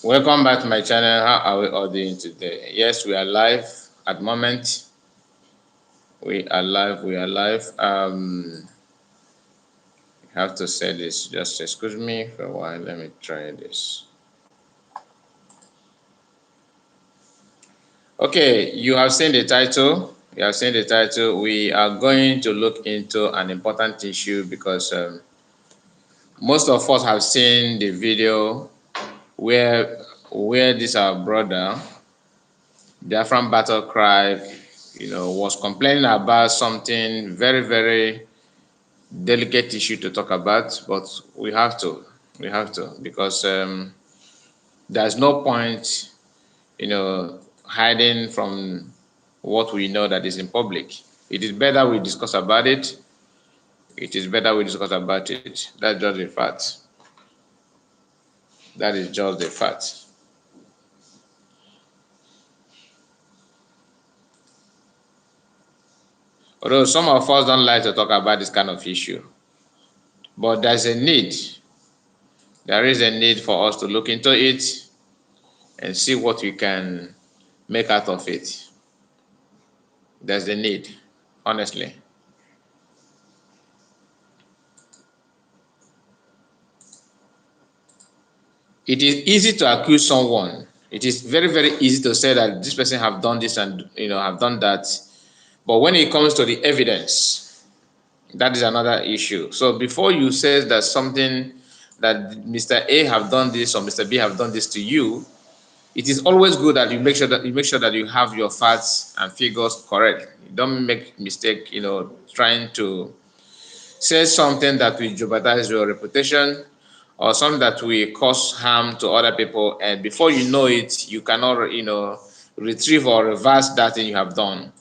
Welcome back to my channel. How are we all doing today? Yes, we are live at the moment. We are live. Have to say this. Just excuse me for a while. Let me try this. Okay, you have seen the title. We are going to look into an important issue because most of us have seen the video where this our brother Biafran battle cry, was complaining about something very delicate issue to talk about, but we have to because there's no point, hiding from what we know that is in public. It is better we discuss about it. That's just the fact. That is just the fact. Although some of us don't like to talk about this kind of issue, but there's a need. There is a need for us to look into it and see what we can make out of it. There's a need, honestly. It is easy to accuse someone. It is very easy to say that this person have done this and have done that. But when it comes to the evidence, that is another issue. So before you say that something that Mr. A have done this or Mr. B have done this to you, it is always good that you make sure that you have your facts and figures correct. You don't make mistake, trying to say something that will jeopardize your reputation or something that will cause harm to other people, and before you know it, you cannot, retrieve or reverse that thing you have done.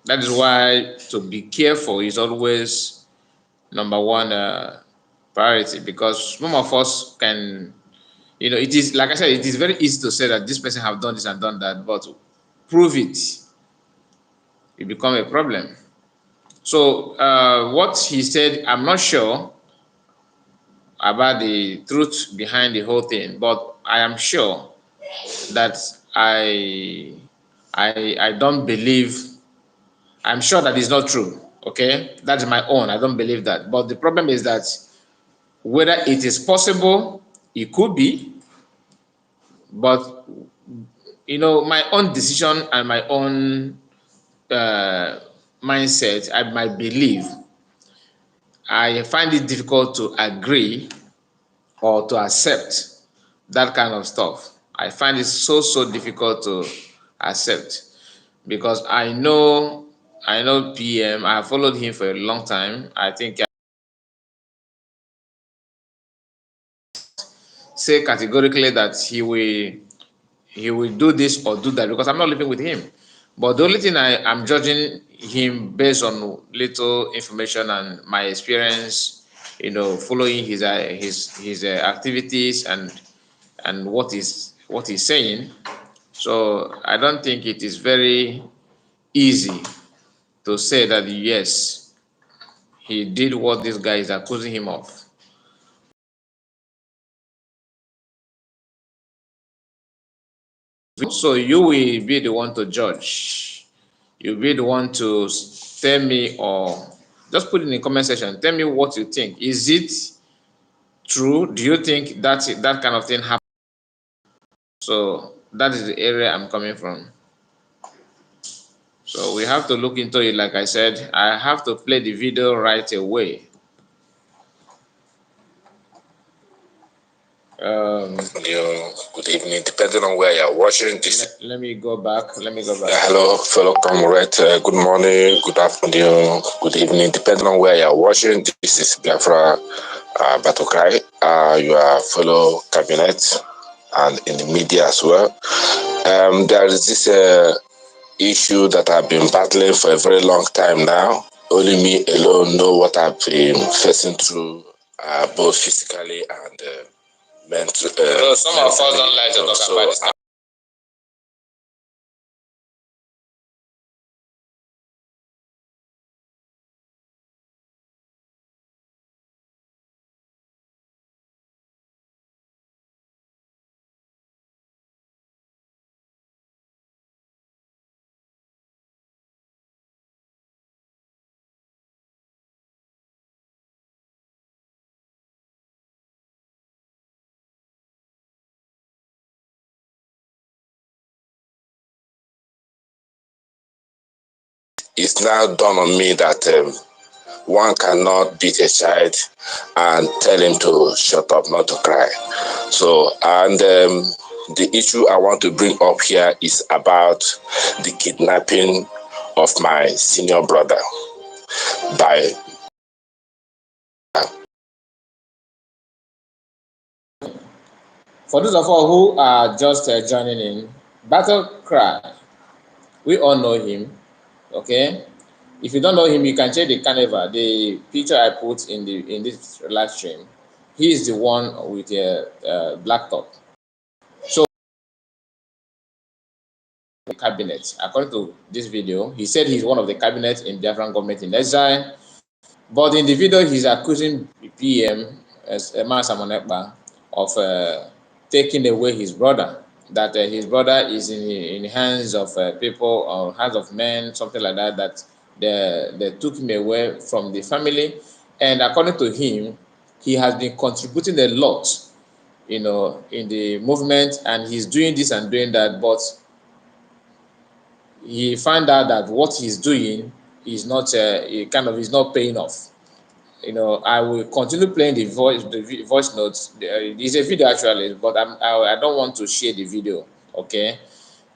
That is why to be careful is always number one priority, because some of us can, it is like I said, it is very easy to say that this person have done this and done that, but prove it, it become a problem. So what he said, I'm not sure about the truth behind the whole thing, but I am sure that I don't believe. I'm sure that it's not true. Okay, that's my own. I don't believe that. But the problem is that whether it is possible, it could be, but my own decision and my own mindset, my belief, I find it difficult to agree or to accept that kind of stuff. I find it so difficult to accept, because I know PM. I have followed him for a long time. I think I say categorically that he will do this or do that, because I'm not living with him. But the only thing I am judging him based on little information and my experience, following his activities and what he's saying. So I don't think it is very easy to say that yes, he did what this guy is accusing him of. So you will be the one to judge. You'll be the one to tell me, or just put it in the comment section. Tell me what you think. Is it true? Do you think that kind of thing happened? So that is the area I'm coming from. So we have to look into it. Like I said, I have to play the video right away. Good evening, depending on where you're watching this. Let me go back. Hello, fellow comrade. Good morning, good afternoon, good evening, depending on where you're watching. This is Biafra battle cry. You are fellow cabinet and in the media as well. There is this issue that I've been battling for a very long time now. Only me alone know what I've been facing through, both physically and mentally. Some of us don't like to talk about this. it's now dawned on me that one cannot beat a child and tell him to shut up, not to cry. So, and the issue I want to bring up here is about the kidnapping of my senior brother by For those of us who are just joining in, Battle Cry, we all know him, okay? If you don't know him, you can check the carnival, the picture I put in this live stream. He is the one with a black top. So the cabinet, according to this video, he said he's one of the cabinet in Biafran government in exile. But in the video, he's accusing PM as Ekpa of taking away his brother. That his brother is in the hands of people or hands of men, something like that. That they took him away from the family, and according to him, he has been contributing a lot, in the movement, and he's doing this and doing that. But he found out that what he's doing is not is not paying off. I will continue playing the voice notes. It's a video actually, but I don't want to share the video. Okay,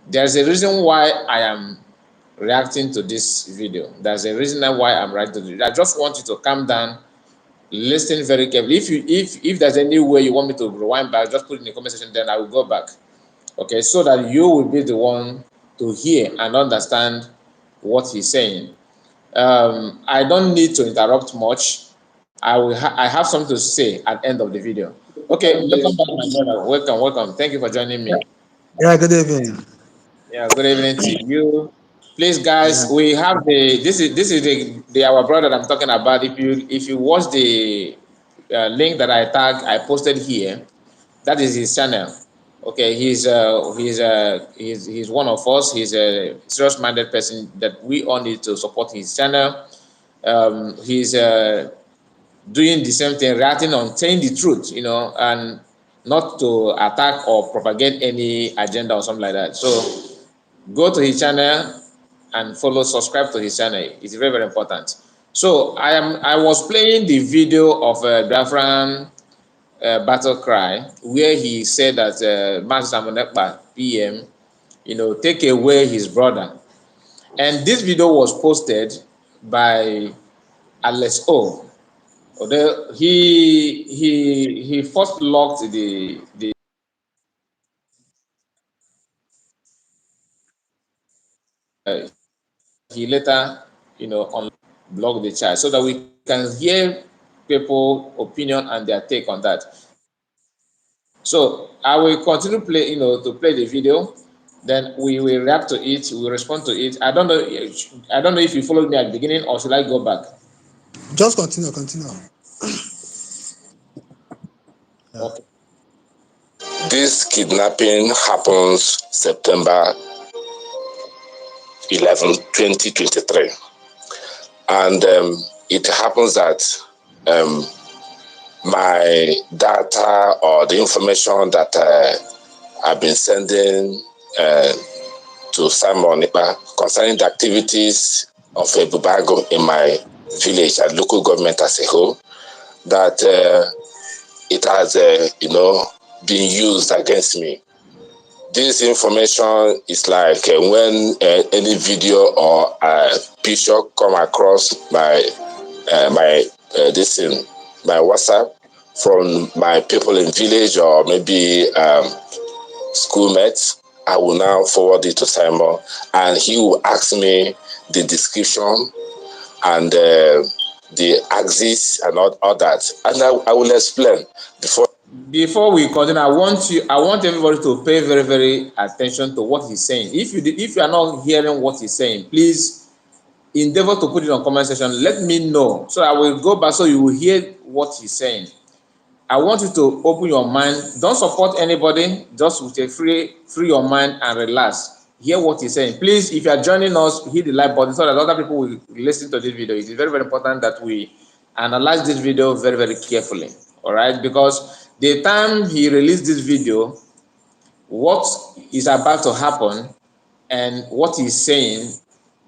there's a reason why I am reacting to this video. There's a reason why I'm reacting to it. I just want you to calm down, listen very carefully. If there's any way you want me to rewind back, just put it in the comment section, then I will go back. Okay, so that you will be the one to hear and understand what he's saying. I don't need to interrupt much. I have something to say at the end of the video. Okay, welcome back, my brother. Welcome. Thank you for joining me. Yeah, good evening. Yeah, good evening to you. Please, Yeah, guys, we have this is the our brother that I'm talking about. If you watch the link that I posted here, that is his channel. Okay, he's one of us. He's a serious-minded person that we all need to support his channel. He's doing the same thing, reacting on saying the truth, and not to attack or propagate any agenda or something like that. So go to his channel and follow, subscribe to his channel. It's very, very important. So I was playing the video of Biafran battle cry where he said that Master Ekpa PM, take away his brother. And this video was posted by Alex O. Although he first locked the he later unblocked the chat so that we can hear people opinion and their take on that. So I will continue to play the video, then we will react to it, we will respond to it. I don't know if you followed me at the beginning or should I go back. just continue. Yeah. Okay. this kidnapping happens September 11, 2023. And it happens that my data or the information that I've been sending to Simon Ekpa concerning the activities of Bubago in my village and local government as a whole, that it has, been used against me. This information is like when any video or picture come across my my WhatsApp from my people in village or maybe schoolmates, I will now forward it to Simon, and he will ask me the description and the axis and all that, and I will explain Before we continue, I want everybody to pay very, very attention to what he's saying. If you are not hearing what he's saying, please endeavor to put it on comment section. Let me know so I will go back so you will hear what he's saying. I want you to open your mind. Don't support anybody. Just with a free your mind and relax. Hear what he's saying. Please, if you are joining us, hit the like button so that other people will listen to this video. It is very, very important that we analyze this video very, very carefully. All right, because the time he released this video, what is about to happen and what he's saying,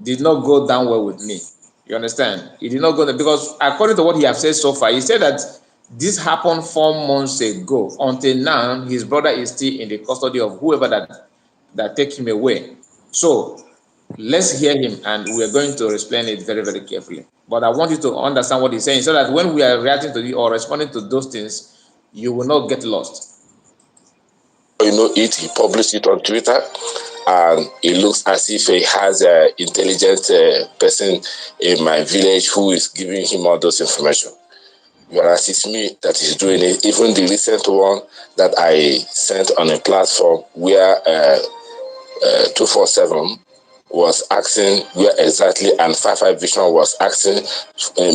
did not go down well with me. You understand? It did not go there because according to what he have said so far, he said that this happened 4 months ago. Until now, his brother is still in the custody of whoever that take him away. So let's hear him, and we are going to explain it very, very carefully. But I want you to understand what he's saying so that when we are reacting to it or responding to those things, you will not get lost. He published it on Twitter, and it looks as if he has an intelligent person in my village who is giving him all those information. Whereas it's me that is doing it. Even the recent one that I sent on a platform where 247 was asking where exactly, and 55 Vision was asking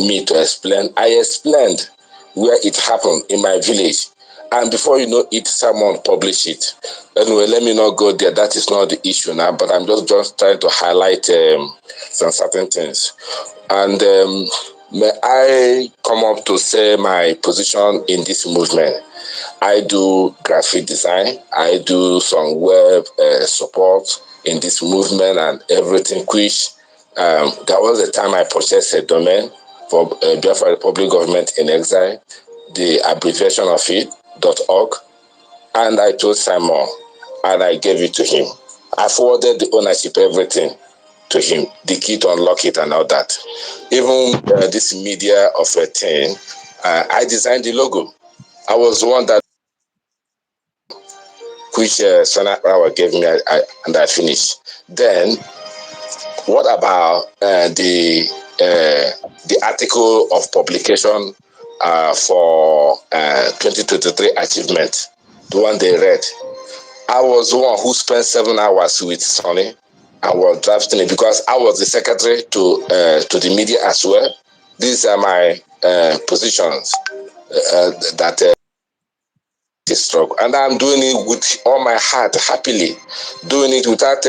me to explain. I explained where it happened in my village. And before you know it, someone published it. Anyway, let me not go there. That is not the issue now, but I'm just trying to highlight some certain things. And may I come up to say my position in this movement? I do graphic design. I do some web support in this movement and everything, which there was a time I purchased a domain for Biafra Republic Government in Exile, the abbreviation of it, .org, and I told Simon, and I gave it to him. I forwarded the ownership, everything to him, the key to unlock it and all that. Even this media of a thing, I designed the logo. I was the one that which Sana Rawa gave me, and I finished. Then, what about the article of publication for 2023 achievement, the one they read? I was the one who spent 7 hours with Sonny. I was drafting it because I was the secretary to the media as well. These are my positions that struggle, and I'm doing it with all my heart, happily, doing it without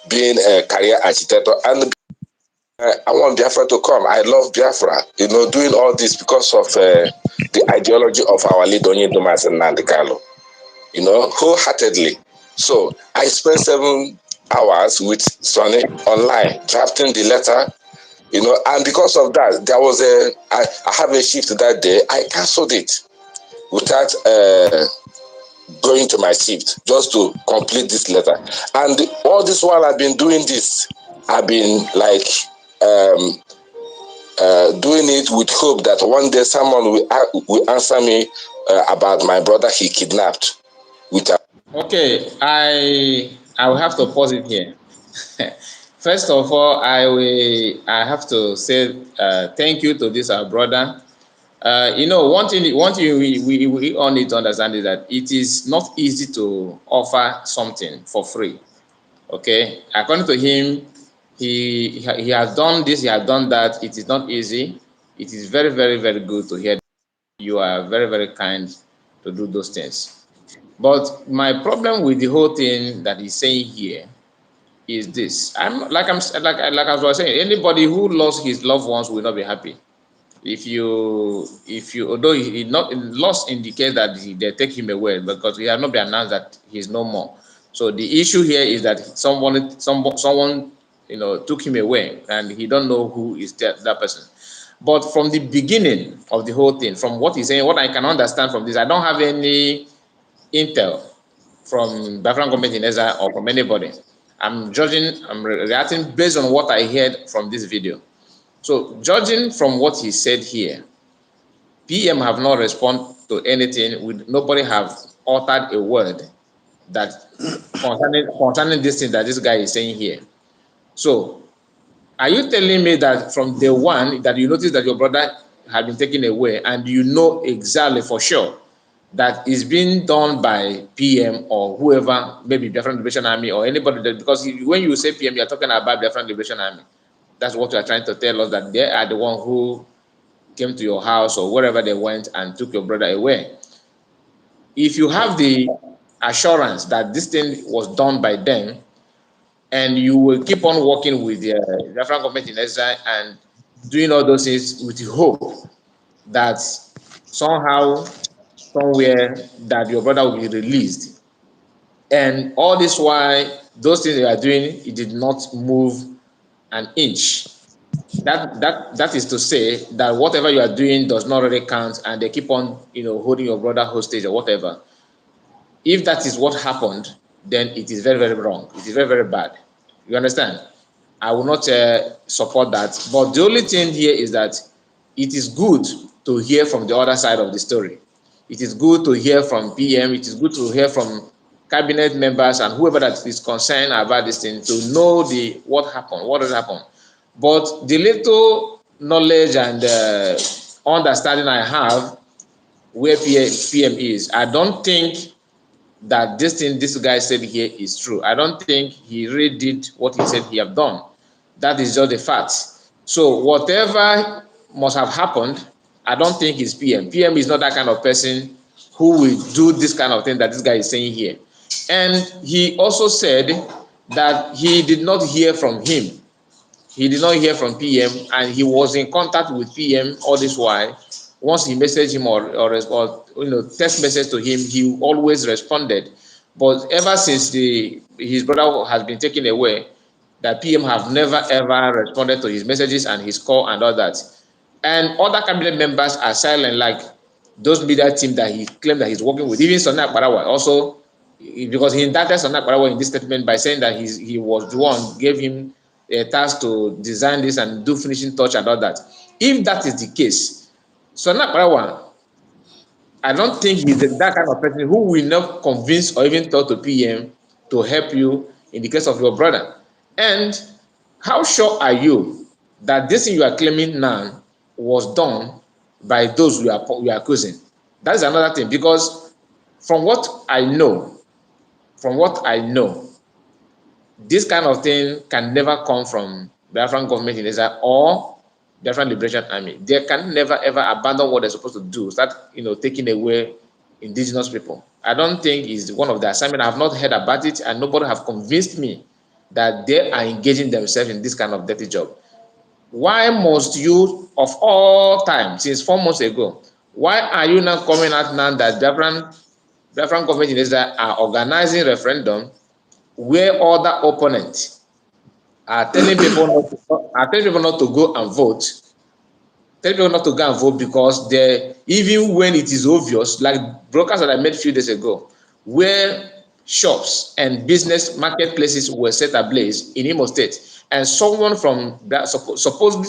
being a career agitator. And I want Biafra to come. I love Biafra, doing all this because of the ideology of our leader Onyedomas and Nandikalo, wholeheartedly. So I spent 7 hours with Sonny online drafting the letter, and because of that, there was I have a shift that day. I cancelled it without going to my shift just to complete this letter. And all this while I've been doing this, I've been like doing it with hope that one day someone will answer me about my brother he kidnapped. Okay, I will have to pause it here. First of all, I have to say thank you to this our brother. One thing we all need to understand is that it is not easy to offer something for free. Okay, according to him, he has done this, he has done that. It is not easy. It is very, very, very good to hear. You are very, very kind to do those things. But my problem with the whole thing that he's saying here is this. Like I was saying, anybody who lost his loved ones will not be happy. If you although he not lost indicate that they take him away because he has not been announced that he's no more. So the issue here is that someone took him away and he don't know who is that person. But from the beginning of the whole thing, from what he's saying, what I can understand from this, I don't have any intel from Biafran government in Ezra or from anybody. I'm reacting based on what I heard from this video. So judging from what he said here, PM have not responded to anything. Nobody have uttered a word that concerning this thing that this guy is saying here. So are you telling me that from day one that you noticed that your brother had been taken away and you know exactly for sure that is being done by PM or whoever, maybe Biafran Liberation Army or anybody that, because when you say PM, you're talking about Biafran Liberation Army. That's what you're trying to tell us, that they are the one who came to your house or wherever they went and took your brother away. If you have the assurance that this thing was done by them, and you will keep on working with the Biafran government in Israel and doing all those things with the hope that somehow, somewhere, that your brother will be released, And all this while, those things they are doing, it did not move an inch. That is to say that whatever you are doing does not really count, and they keep on, holding your brother hostage or whatever. If that is what happened, then it is very, very wrong. It is very, very bad. You understand? I will not support that. But the only thing here is that it is good to hear from the other side of the story. It is good to hear from PM. It is good to hear from cabinet members and whoever that is concerned about this thing to know what happened, what has happened. But the little knowledge and understanding I have where PM is, I don't think that this thing this guy said here is true. I don't think he really did what he said he have done. That is just the fact. So whatever must have happened, I don't think it's PM. PM is not that kind of person who will do this kind of thing that this guy is saying here. And he also said that he did not hear from him. He did not hear from PM, and he was in contact with PM all this while. Once he messaged him or text message to him, he always responded. But ever since his brother has been taken away, that PM have never ever responded to his messages and his call and all that. And other cabinet members are silent, like those media team that he claimed that he's working with. Even Sonia Barawa also, because he indicted Sonia Barawa in this statement by saying that he was the one gave him a task to design this and do finishing touch and all that. If that is the case, Sonia Barawa, I don't think he's that kind of person who will not convince or even talk to PM to help you in the case of your brother. And how sure are you that this thing you are claiming now was done by those you are accusing? That is another thing, because from what I know, this kind of thing can never come from Biafran government in Israel or Biafran Liberation Army. They can never ever abandon what they're supposed to do, start taking away indigenous people. I don't think it's one of the assignments. I have not heard about it, and nobody have convinced me that they are engaging themselves in this kind of dirty job. Why must you, of all time, since 4 months ago, why are you now coming out now that Biafran government in Israel are organizing referendum where other opponents are telling people not to go and vote? Tell people not to go and vote because even when it is obvious, like brokers that I made a few days ago, where shops and business marketplaces were set ablaze in Imo State, and someone from that supposedly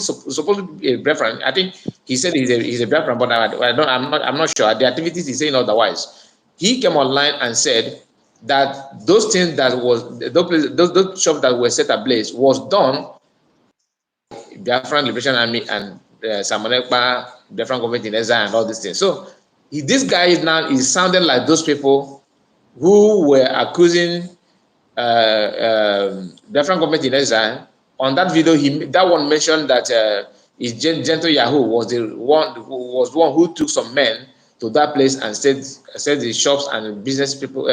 a Biafran, I think he said he's a Biafran, but I'm not sure. The activities he's saying otherwise. He came online and said that those things that was those shops that were set ablaze was done Biafran Liberation Army and Simon Ekpa, Biafran government in Ezra and all these things. So this guy is sounding like those people who were accusing Biafran government in Ezra. On that video, that one mentioned that Gentle Yahoo was the one who took some men to that place and said the shops and business people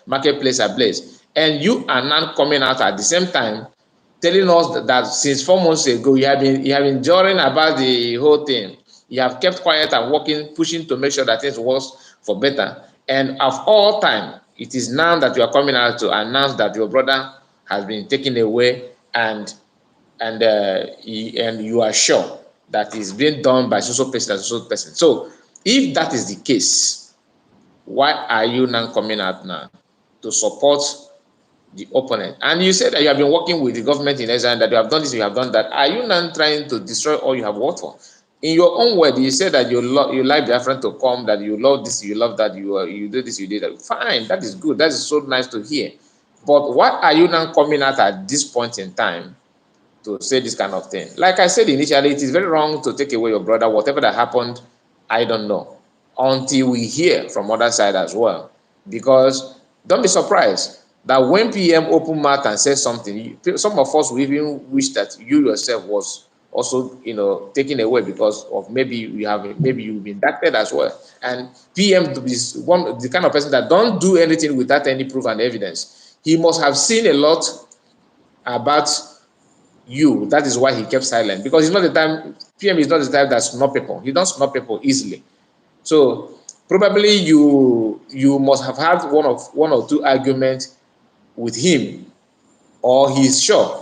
marketplace ablaze. And you are now coming out at the same time telling us that since 4 months ago you have been joring about the whole thing. You have kept quiet and working, pushing to make sure that things work for better. And of all time, it is now that you are coming out to announce that your brother has been taken away, and you are sure that it's being done by so person and so person. So if that is the case, why are you now coming out now to support the opponent? And you said that you have been working with the government in Israel, that you have done this, you have done that. Are you now trying to destroy all you have worked for? In your own word, you said that you like Biafran to come, that you love this, you love that, you do this, you did that. Fine, that is good. That is so nice to hear. But why are you now coming out at this point in time to say this kind of thing? Like I said initially, it is very wrong to take away your brother. Whatever that happened, I don't know, until we hear from other side as well. Because don't be surprised that when PM open mouth and says something, some of us will even wish that you yourself was also taken away because of maybe you've been indicted as well. And PM is the kind of person that don't do anything without any proof and evidence. He must have seen a lot about you. That is why he kept silent, because PM is not the type that snub people. He don't snub people easily. So probably you must have had one or two arguments with him, or he's sure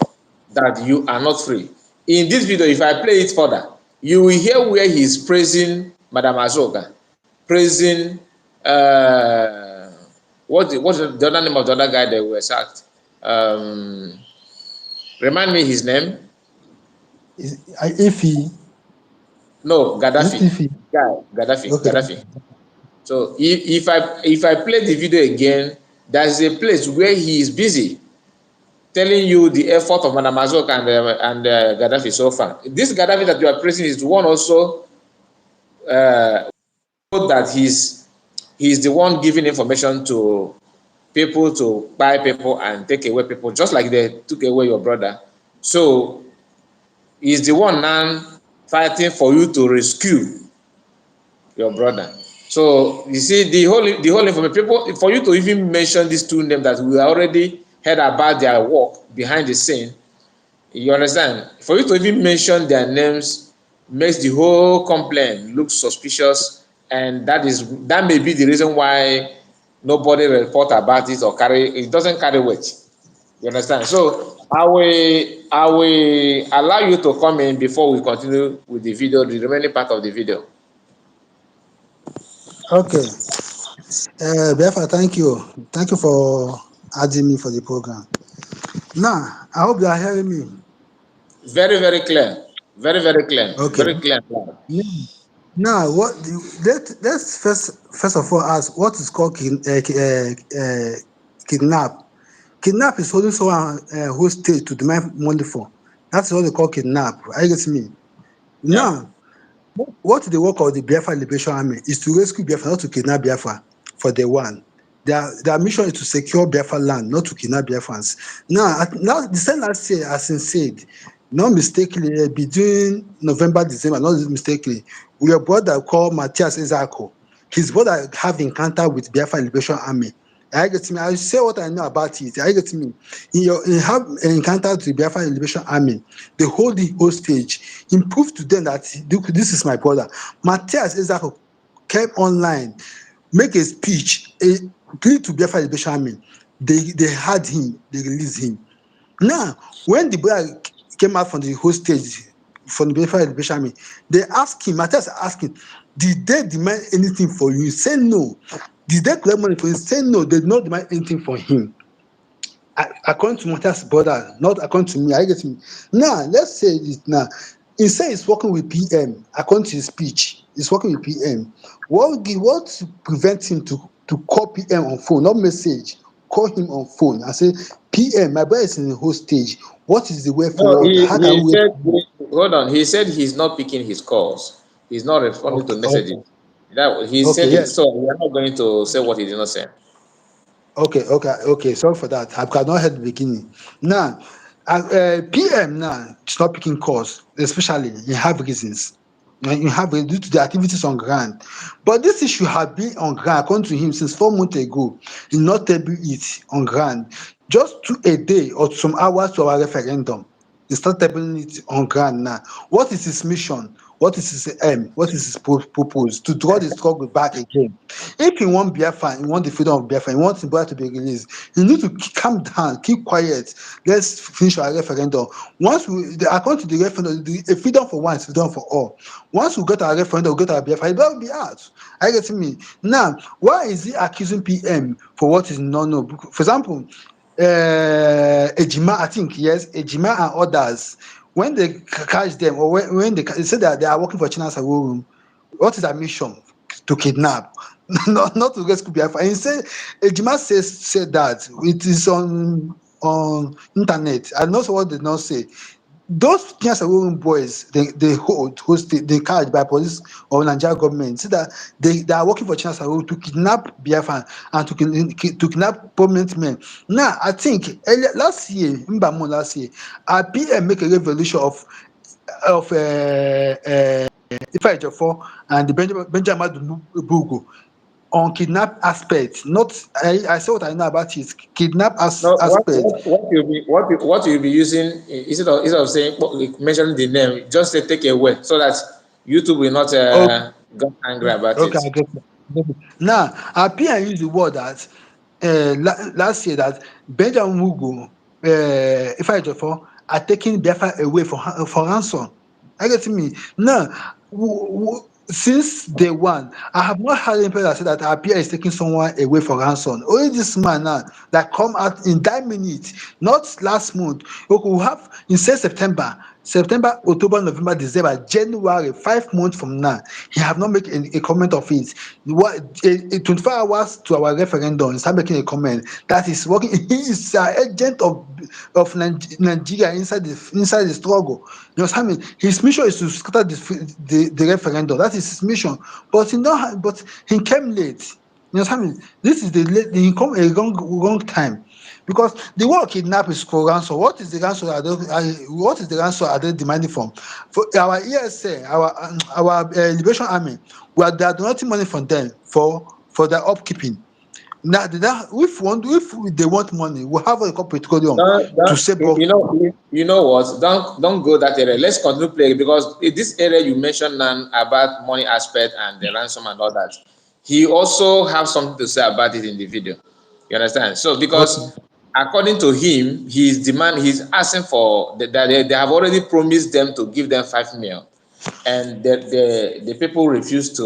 that you are not free. In this video, if I play it further, you will hear where he's praising Madam Azoka, praising what's the other name of the other guy that was sacked? Remind me his name. Iffy. No, Is it Gaddafi. Iffy? Okay. Gaddafi. So if I play the video again, there's a place where he is busy telling you the effort of Madam Azok and Gaddafi so far. This Gaddafi that you are praising is one also that he's the one giving information to people to buy people and take away people, just like they took away your brother. So he's the one now fighting for you to rescue your brother. So you see the whole information, people, for you to even mention these two names that we already heard about their work behind the scene, you understand? For you to even mention their names makes the whole complaint look suspicious, and that may be the reason why nobody report about it or it doesn't carry weight. You understand? So I will allow you to come in before we continue with the video, the remaining part of the video. Okay. Biafra, thank you. Thank you for adding me for the program. Now, I hope you are hearing me. Very, very clear. Very, very clear. Okay. Very clear. Now, let's first of all ask what is called kidnap. Kidnap is holding someone hostage to demand money for. That's what they call kidnap. Are you getting me? Yeah. Now, what the work of the Biafra Liberation Army is to rescue Biafra, not to kidnap Biafra for the one. Their mission is to secure Biafra land, not to kidnap Biafrans. Now the same last year, as I said, not mistakenly, between November, December, not mistakenly, we your brother called Matthias Ezako. His brother have encounter with Biafra Liberation Army. I get me. I say what I know about it. I get me. You have encounter with the Biafra Liberation Army. They hold the hostage. He proved to them that this is my brother. Matthias Ezako came online, make a speech, plead to Biafra Liberation Army. They had him. They released him. Now, when the brother came out from the hostage from the Biafra Liberation Army, they asked him. Matthias asked him, "Did they demand anything for you?" He said no. Did they collect money for him? He said no. They did not demand anything for him. According to Matthias' brother, not according to me. I get me. Now, let's say it now. He said he's working with PM. According to his speech, he's working with PM. What prevents him to call PM on phone, not message? Call him on phone and say, PM, my brother is in the hostage. What is the way No, forward? How can we hold on. He said he's not picking his calls. He's not responding to messages. He said it, yes. so we are not going to say what he did not say. Okay. Sorry for that. I could not heard the beginning. Now, PM now is not picking calls, especially you have reasons. You have due to the activities on ground. But this issue had been on ground, according to him, since 4 months ago. He not table it on ground. Just to a day or some hours to our referendum. He start tabling it on ground now. What is his mission? What is his aim? What is his purpose? To draw the struggle back again. If he want Biafra, he want the freedom of Biafra, he wants Biafra to be released, he need to calm down, keep quiet. Let's finish our referendum. According to the referendum, the freedom for one is freedom for all. Once we get our referendum, we get our Biafra, it will be out. Are you getting me? Now, why is he accusing PM for what is not known? For example, Ejima, I think, yes, Ejima and others, when they catch them, or when they say that they are working for China's room, what is their mission? To kidnap, not to rescue Biafra. And he said, Ejima said that it is on internet. I know what they not say. Those China's room boys, they hosted, they catch by police or Nigeria government. Say that they are working for China's room to kidnap Biafra and to kidnap prominent men. Now, I think last year, PM make a revolution of Ifa Ejiofor and the Benjamin Bugo on kidnap aspect. Not I say what I know about it. Kidnap No, aspect. what you'll be using instead of saying mentioning the name, just say take away so that YouTube will not Oh, get angry about okay, it. I get it. Now, Appiah used the word that last year that Benjamin Mugu, if I are taking Biafra away for ransom. I get me now. Since day one, I have not heard anybody that said that Appiah is taking someone away for ransom. Only this man now that come out in that minute, not last month. Okay, we have in say September, October, November, December, January, 5 months from now. He have not made a comment of it. What 24 hours to our referendum, start making a comment that is working. He is an agent of Nigeria inside the struggle. You understand me? His mission is to scatter the referendum. That is his mission. But he came late. You understand me? This is he come a wrong time. Because the word kidnap is for ransom. What is the ransom? What is the ransom are they demanding from? For our ESA, our Liberation Army, they are donating money from them for their upkeeping. Now, if they want money, we have a petroleum to save us. You know what? Don't go that area. Let's continue playing because this area you mentioned now about money aspect and the ransom and all that. He also have something to say about it in the video. You understand? So Okay. because according to him, he's asking for that they have already promised them to give them 5 million, and the people refuse.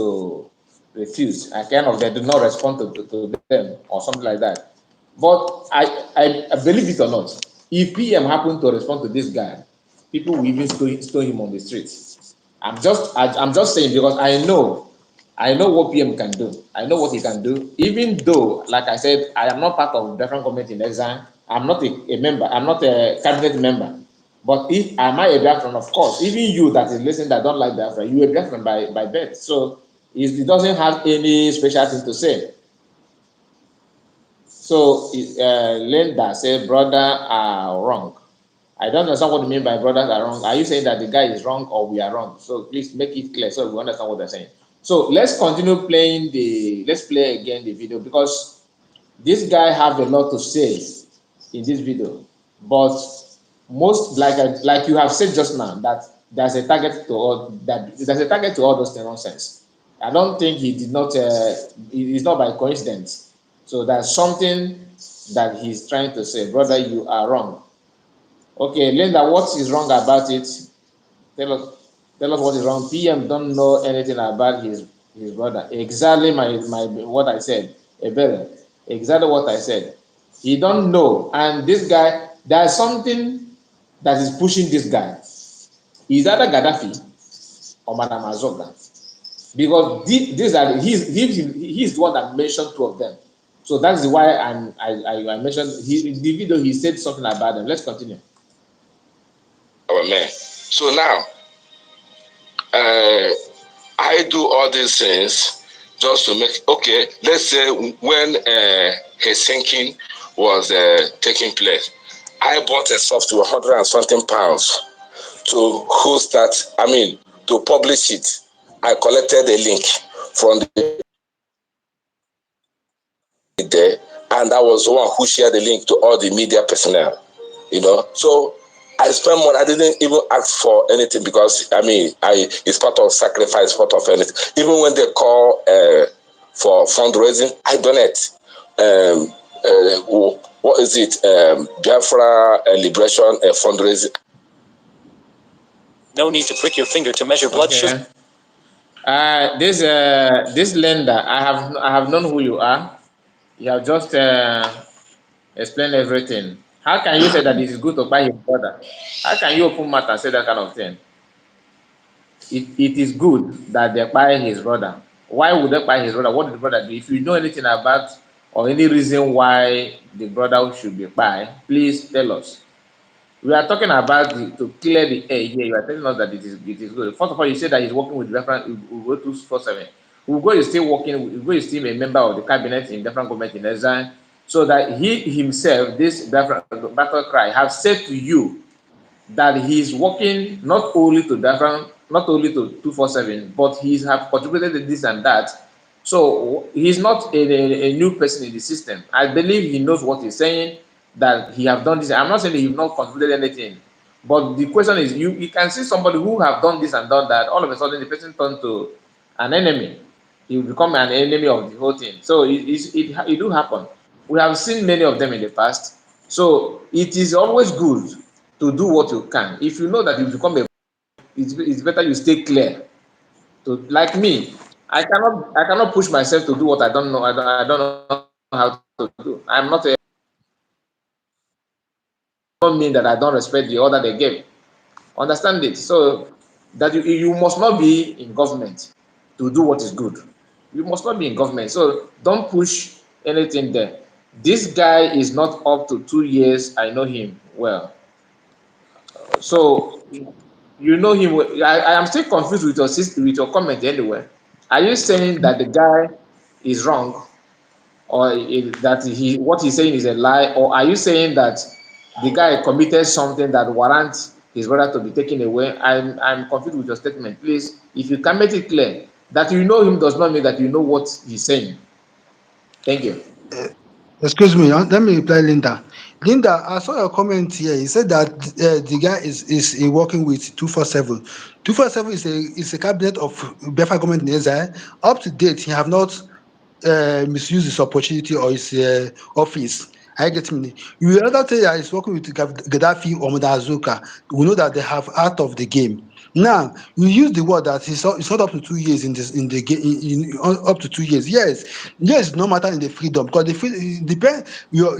I kind of they do not respond to them or something like that. But I believe it or not, if PM happened to respond to this guy, people will even stone him on the streets. I'm just saying because I know what PM can do. I know what he can do. Even though, like I said, I am not part of different government in exile. I'm not a member. I'm not a cabinet member. But if am I a Biafran, of course, even you that is listening that don't like Biafra, you a Biafran by birth. So it doesn't have any special thing to say. So Linda said, brother are wrong. I don't understand what you mean by brothers are wrong. Are you saying that the guy is wrong or we are wrong? So please make it clear so we understand what they're saying. So let's continue playing let's play again the video because this guy have a lot to say in this video. But most like you have said just now that there's a target to all those nonsense. I don't think he did not. It is not by coincidence. So there's something that he's trying to say, brother. You are wrong. Okay, Linda, what is wrong about it? Tell us, tell us what is wrong. PM don't know anything about his brother. Exactly my what I said. Ebere. Exactly what I said. He don't know, and this guy, there's something that is pushing this guy. Is either Gaddafi or Madam Azoga, because these are he's the one that mentioned two of them. So that's why I mentioned in the video he said something about them. Let's continue. Our man. So now, I do all these things just to make, okay, let's say when his sinking was taking place, I bought a software, 100 and something pounds to host that, to publish it. I collected a link from there, and I was the one who shared the link to all the media personnel, So I spent money. I didn't even ask for anything because it's part of sacrifice, part of anything. Even when they call for fundraising, I donate. What is it? Biafra Liberation fundraising. No need to prick your finger to measure blood sugar. This lender, I have known who you are. You have just explained everything. How can you say that it is good to buy his brother? How can you open mouth and say that kind of thing? It is good that they buy his brother. Why would they buy his brother? What did the brother do? If you know anything about or any reason why the brother should be buy, please tell us. We are talking about to clear the air here. You are telling us that it is good. First of all, you said that he's working with different. We go 247. Ugo is still working. Ugo is still a member of the cabinet in different government in exile. So that he himself, this battle cry, have said to you that he's working not only to different, not only to 247, but he's have contributed this and that. So he's not a new person in the system. I believe he knows what he's saying, that he have done this. I'm not saying that he's not contributed anything, but the question is, you can see somebody who have done this and done that. All of a sudden, the person turned to an enemy. he will become an enemy of the whole thing. So it do happen. We have seen many of them in the past. So it is always good to do what you can. If you know that you become a, it's better you stay clear. To like me, I cannot push myself to do what I don't know. I don't know how to do. I'm not a don't mean that I don't respect the order they gave. Understand it. So that you must not be in government to do what is good. You must not be in government. So don't push anything there. This guy is not up to 2 years. I know him well. So you know him. I am still confused with with your comment anyway. Are you saying that the guy is wrong, or that he what he's saying is a lie, or are you saying that the guy committed something that warrants his brother to be taken away? I'm confused with your statement. Please, if you can make it clear that you know him does not mean that you know what he's saying. Thank you. Excuse me, let me reply Linda. Linda, I saw your comment here. You said that the guy is working with 247. 247 is a cabinet of Biafra government in exile. Up to date, he have not misused his opportunity or his office. I get me. You rather say that he's working with Gaddafi or Madazuka. We know that they have out of the game. Now you use the word that it's not up to 2 years in this in the game up to 2 years. Yes, no matter in the freedom because the free it depend your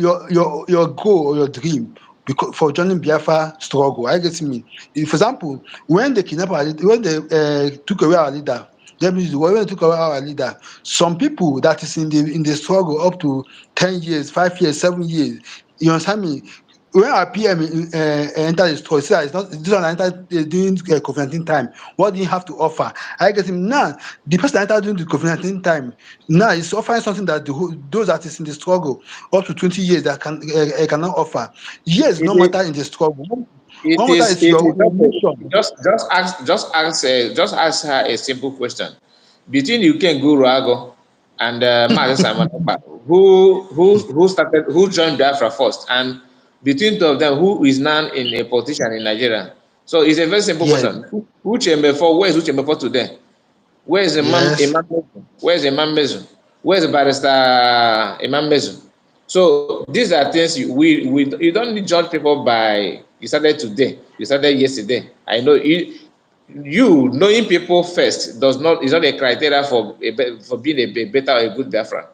goal or your dream because for joining Biafra struggle. I get me. For example, when they kidnap when they took away our leader, let me use the word when they took away our leader. Some people that is in the struggle up to 10 years, 5 years, 7 years. You understand me? When our PM enter the store, say that it's not this one entered during COVID-19 time. What do you have to offer? I get him now. The person that entered during the COVID-19 time now is offering something that those that is in the struggle up to 20 years that cannot offer. Yes, It no is. matter in the struggle. It One matter is. is It is your mission. just ask her a simple question. Between Yuken Guru Ago and Mazi Simon Ekpa, who joined Biafra first, and between two of them, who is now in a position in Nigeria? So it's a very simple Yes, question. Who Uchembe where is Uchembe today? Where is yes. Imam Mezu? Where is Imam Mezu? Where is Barrister Imam Mezu? So these are things you don't need judge people by you started today, you started yesterday. I know you knowing people first does not is not a criteria for being a better or a good Biafran.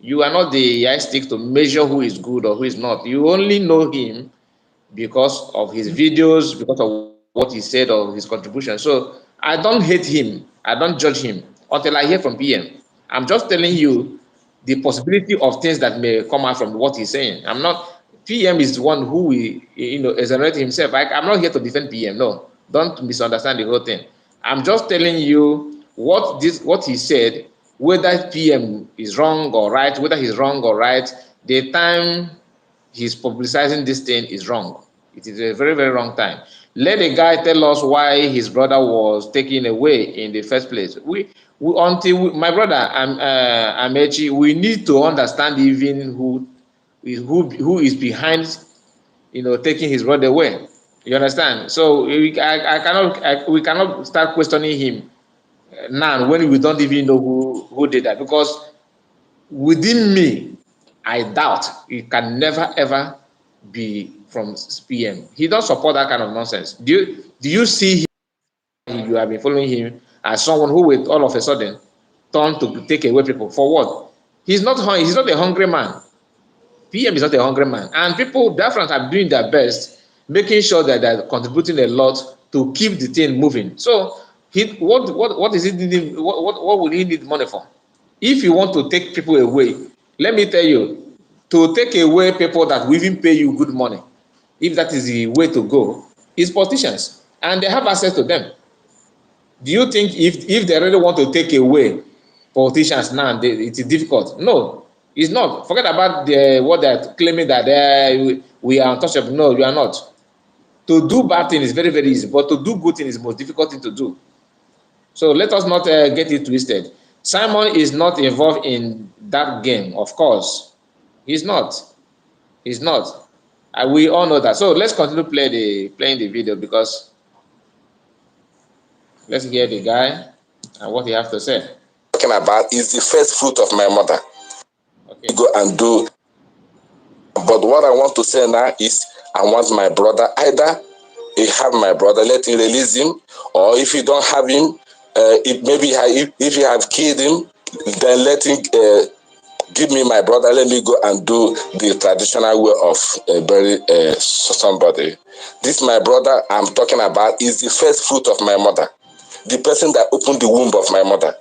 You are not the yardstick to measure who is good or who is not. You only know him because of his videos, because of what he said or his contribution. So I don't hate him. I don't judge him until I hear from PM. I'm just telling you the possibility of things that may come out from what he's saying. I'm not PM is the one who will, exonerate himself. I'm not here to defend PM. No, don't misunderstand the whole thing. I'm just telling you what he said, whether PM is wrong or right, whether he's wrong or right. The time he's publicizing this thing is wrong. It is a very, very wrong time. Let the guy tell us why his brother was taken away in the first place. My brother, Amechi, we need to understand even who is behind, taking his brother away. You understand? So we cannot start questioning him now when we don't even know who did that because within me, I doubt it can never ever be from PM. He don't support that kind of nonsense. Do you see him? You have been following him as someone who will all of a sudden turn to take away people for what? He's not a hungry man. PM is not a hungry man, and people Biafrans are doing their best, making sure that they're contributing a lot to keep the thing moving. So what is he needing? What will he need money for? If you want to take people away, let me tell you, to take away people that will even pay you good money, if that is the way to go, is politicians, and they have access to them. Do you think if they really want to take away politicians now, it is difficult? No, it's not. Forget about what they're claiming that we are untouchable. No, you are not. To do bad thing is very, very easy, but to do good thing is the most difficult thing to do. So let us not get it twisted. Simon is not involved in that game, of course. He's not. He's not. We all know that. So let's continue playing the video because let's hear the guy and what he has to say. talking about is the first fruit of my mother. Okay. Go and do. But what I want to say now is I want my brother, either you have my brother, let him release him, or if you don't have him, if you have killed him, then let him give me my brother, let me go and do the traditional way of bury somebody. This my brother I'm talking about is the first fruit of my mother, the person that opened the womb of my mother.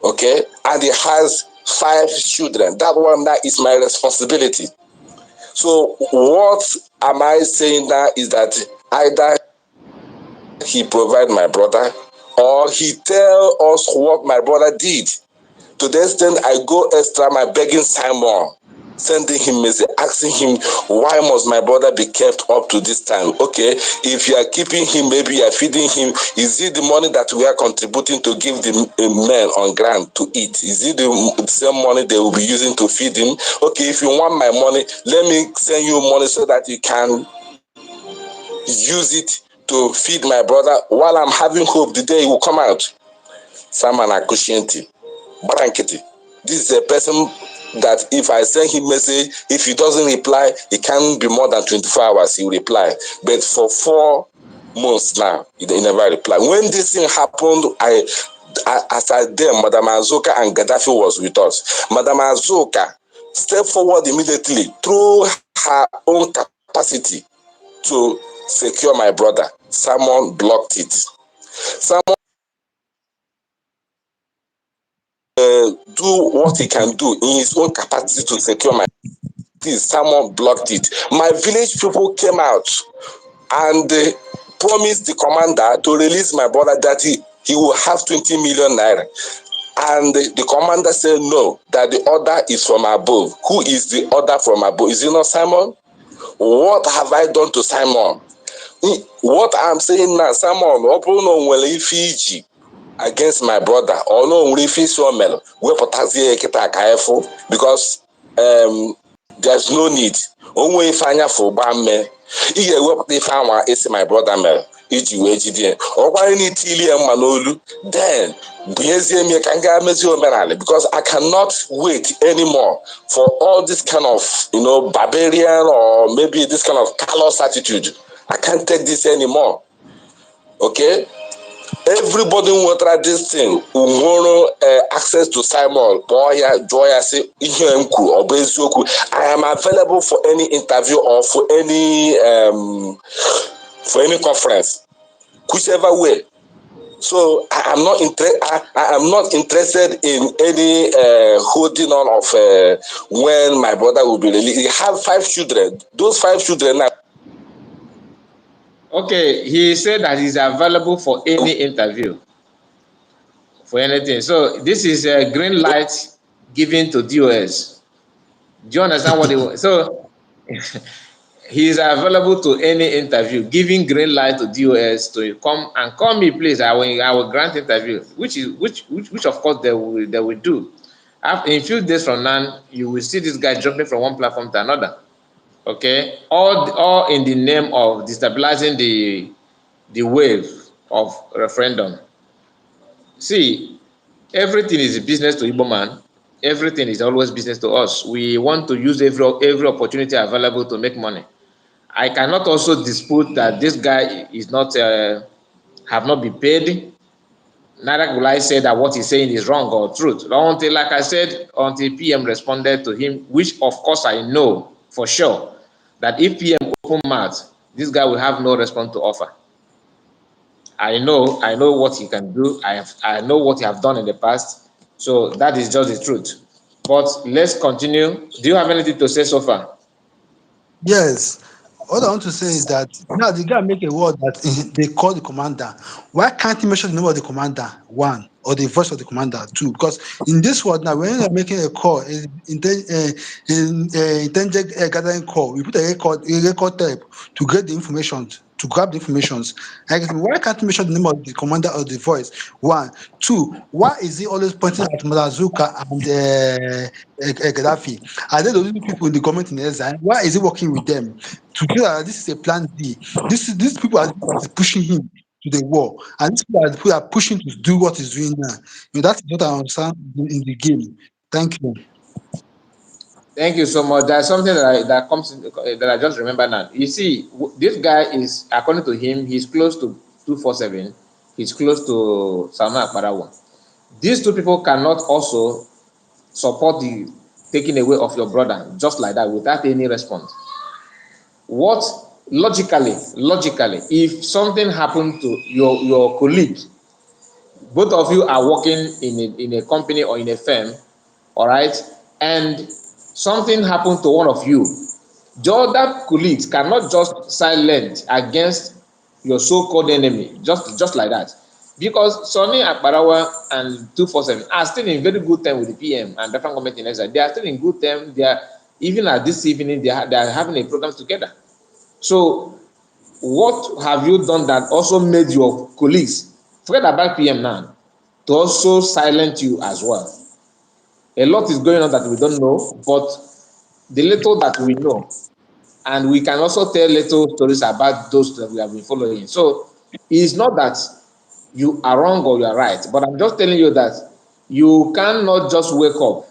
Okay, and he has 5 children. That one that is my responsibility. So what am I saying now is that either he provide my brother or he tell us what my brother did. To the extent I go extra my begging Simon, sending him message, asking him, why must my brother be kept up to this time? Okay, if you are keeping him, maybe you are feeding him, is it the money that we are contributing to give the men on ground to eat? Is it the same money they will be using to feed him? Okay, if you want my money, let me send you money so that you can use it to feed my brother while I'm having hope the day he will come out. Simon Accusl. Barankiti. This is a person that if I send him message, if he doesn't reply, it can't be more than 24 hours, he will reply. But for 4 months now, he never reply. When this thing happened, as I there, Madam Azuka and Gaddafi was with us. Madam Azuka stepped forward immediately through her own capacity to secure my brother. Someone blocked it. Someone do what he can do in his own capacity to secure my this. Someone blocked it. My village people came out and promised the commander to release my brother, that he will have 20 million naira. And the commander said no, that the order is from above. Who is the order from above? Is it not Simon? What have I done to Simon? What I'm saying now, Simon, open on Fiji against my brother, or no, because there's no need. Only if I for bam, if I is my brother mel, or why need Manolu, then because I cannot wait anymore for all this kind of barbarian or maybe this kind of callous attitude. I can't take this anymore. Okay? Everybody will try this thing. Access to Simon, I am available for any interview or for any conference, whichever way. So I am not interested in any holding on of when my brother will be released. He have 5 children. Those 5 children are. Okay, he said that he's available for any interview, for anything. So this is a green light given to DOS. Do you understand what he wants? So he is available to any interview, giving green light to DOS to come and call me, please. I will grant interview, which of course they will do. In a few days from now, you will see this guy jumping from one platform to another. Okay, all in the name of destabilizing the wave of referendum. See, everything is business to Igbo man. Everything is always business to us. We want to use every opportunity available to make money. I cannot also dispute that this guy is not have not been paid. Neither will I say that what he's saying is wrong or truth. Until, like I said, until PM responded to him, which of course I know for sure that if PM open mouth, this guy will have no response to offer. I know what he can do. I know what he have done in the past. So that is just the truth. But let's continue. Do you have anything to say so far? Yes. All I want to say is that now the guy make a word that they call the commander. Why can't he mention the name of the commander? 1, or the voice of the commander? 2, because in this word now, when you're making a call, intended gathering call, we put a record tape to get the information, to grab the information. Why can't he mention the name of the commander or the voice? 1, 2. Why is he always pointing at Malazuka and Gaddafi? Are they the only people in the government in exile? Why is he working with them? To do that, this is a plan B. These people are pushing him to the war. And these people are the people that are pushing to do what he's doing now. That is what I understand in the game. Thank you. Thank you so much. There's something that comes in, that I just remember now. You see, this guy is, according to him, he's close to 247. He's close to Salman Akbarawa. These two people cannot also support the taking away of your brother just like that without any response. What logically, if something happened to your colleague, both of you are working in a company or in a firm, all right, and something happened to one of you, the other colleagues cannot just silent against your so-called enemy just like that, because Sonny Akbarawa and 247 are still in very good time with the PM and different government in exile. They are still in good time. They are, even at this evening, they are having a program together. So what have you done that also made your colleagues, forget about PM now, to also silence you as well? A lot is going on that we don't know, but the little that we know, and we can also tell little stories about those that we have been following. So it's not that you are wrong or you are right, but I'm just telling you that you cannot just wake up.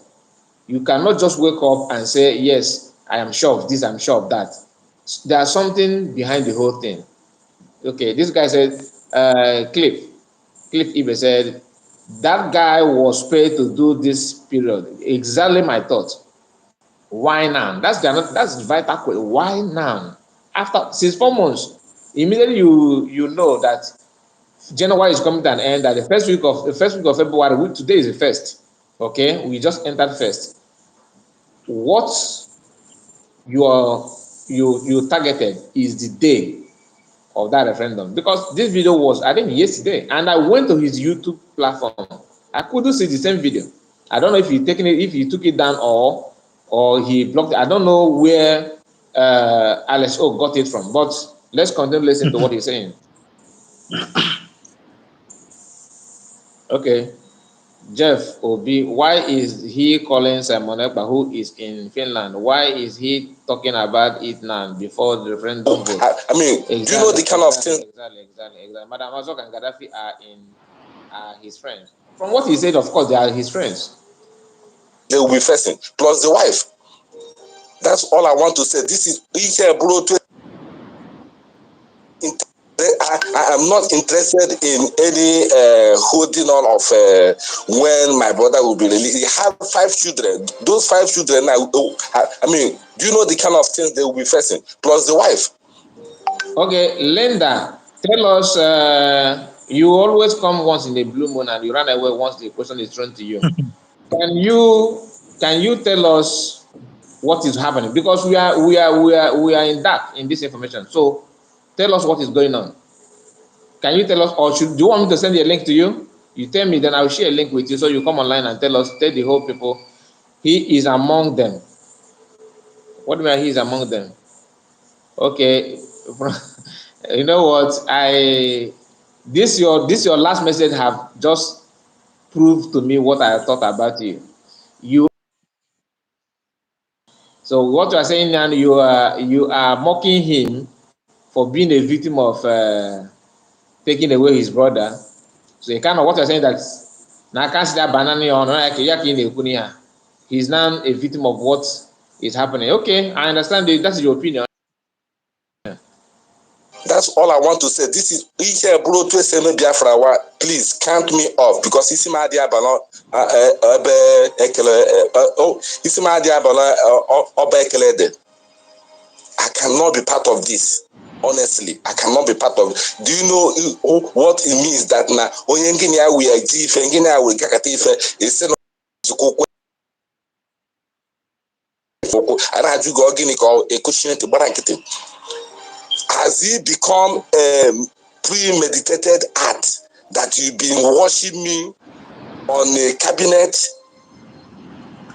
You cannot just wake up and say, yes, I am sure of this, I'm sure of that. There's something behind the whole thing. Okay, this guy said, Cliff Ibe said, that guy was paid to do this period. Exactly my thought. Why now? That's the vital question. Why now? After since 4 months, immediately you know that January is coming to an end. That the first week of February, today is the first. Okay, we just entered first. What you targeted is the day of that referendum, because this video was, I think, yesterday, and I went to his YouTube platform. I couldn't see the same video. I don't know if he took it down or he blocked it. I don't know where Alex O got it from, but let's continue listening to what he's saying. Okay, Jeff Obi, why is he calling Simon Ekpa, who is in Finland? Why is he talking about it now before the referendum vote? I mean, exactly, do you know the kind of thing? Exactly. Madam Azok and Gaddafi are his friends. From what he said, of course, they are his friends. They will be facing, plus the wife. That's all I want to say. This is bro. I am not interested in any holding on of when my brother will be released. He have 5 children. Those 5 children, I mean, do you know the kind of things they will be facing? Plus the wife. Okay, Linda, tell us, you always come once in a blue moon and you run away once the question is thrown to you. Can you tell us what is happening? Because we are in dark in this information. So tell us what is going on. Can you tell us, or do you want me to send a link to you? You tell me, then I'll share a link with you, so you come online and tell the whole people he is among them. What do you mean he is among them? Okay, you know what? This your last message have just proved to me what I thought about you. So what you are saying now, you are mocking him for being a victim of taking away his brother. So you kind of what you are saying, that now I can't see that banana on. He's now a victim of what is happening. Okay, I understand. That's your opinion. That's all I want to say. This is bro to say Biafra. Please count me off, because it's my dear balon. It's my dear balon. I cannot be part of this. Honestly, I cannot be part of it. Do you know what it means that now? Onyenginia we are give, Enginia we gakatife. It's not Zuko. Has it become a premeditated act that you've been watching me on a cabinet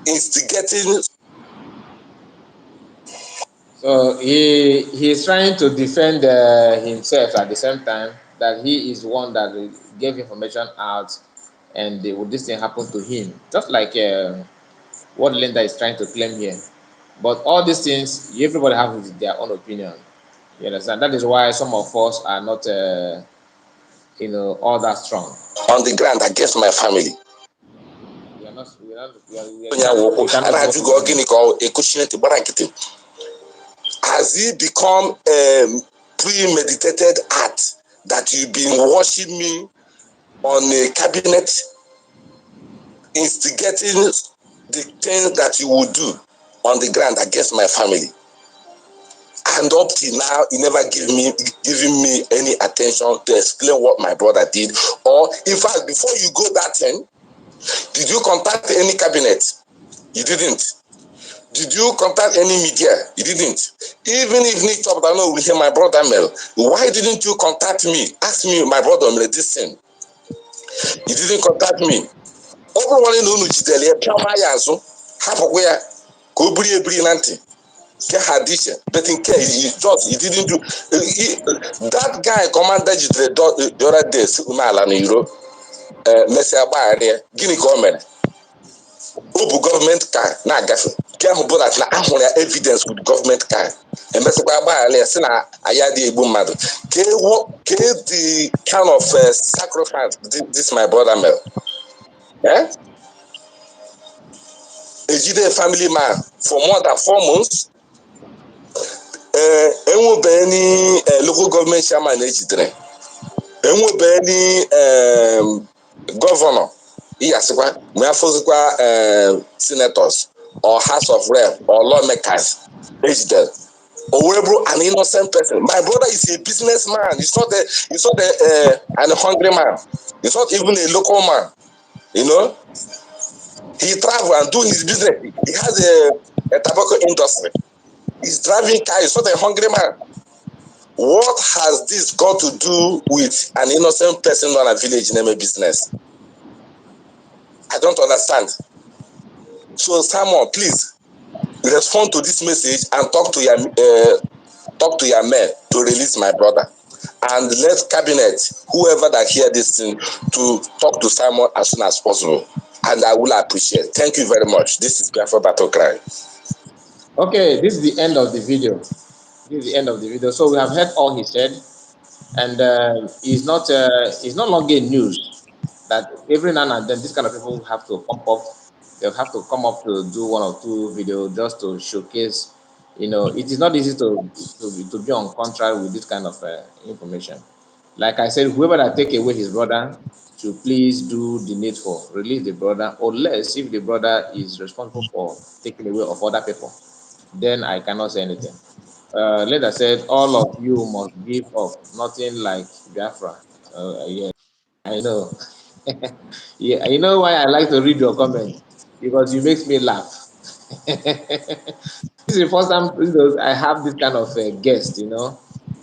instigating? So he is trying to defend himself at the same time, that he is one that gave information out, and this thing happened to him, just like what Linda is trying to claim here. But all these things, everybody has their own opinion. You understand? That is why some of us are not all that strong. On the ground against my family. We cannot Has it become a premeditated act that you've been watching me on a cabinet, instigating the things that you would do on the ground against my family? And up till now, you never giving me any attention to explain what my brother did. Or in fact, before you go that thing, did you contact any cabinet? You didn't. Did you contact any media? You didn't. Even if Nick Top, I know we hear my brother Mel. Why didn't you contact me? Ask me, my brother Mel, this thing. You didn't contact me. Everyone in Unuchitele, Pamayazo, half a where, Kubri Nanti. But in case you didn't do that guy commanded the other day, Euro, Messia Barrier, Guinea government, Ubu government car, Nagafi, Kahubola, evidence with government car, and Messia Barrier, Sena, Ayadi Bumado. The kind of sacrifice this my brother Mel. Eh? A Jide family man for more than 4 months. Any local government chairman ejidere. Any governor, senators or House of Rep or lawmakers ejidere. Owebro, an innocent person. My brother is a businessman. He's not an hungry man. He's not even a local man. He travel and do his business. He has a tobacco industry. He's driving car. He's not a hungry man. What has this got to do with an innocent person on a village name a business? I don't understand. So, Simon, please respond to this message and talk to your men to release my brother. And let cabinet, whoever that hear this thing, to talk to Simon as soon as possible. And I will appreciate. Thank you very much. This is Biafra Battle Cry. Okay, this is the end of the video. So we have heard all he said, and it's no longer news that every now and then this kind of people have to pump up. They'll have to come up to do 1 or 2 videos just to showcase. It is not easy to be on contrary with this kind of information. Like I said, whoever that take away his brother should please do the needful, release the brother, unless if the brother is responsible for taking away of other people, then I cannot say anything. Later said, all of you must give up, nothing like Biafra. Yeah, I know. Yeah, you know why I like to read your comments? Because you makes me laugh. This is the first time I have this kind of guest,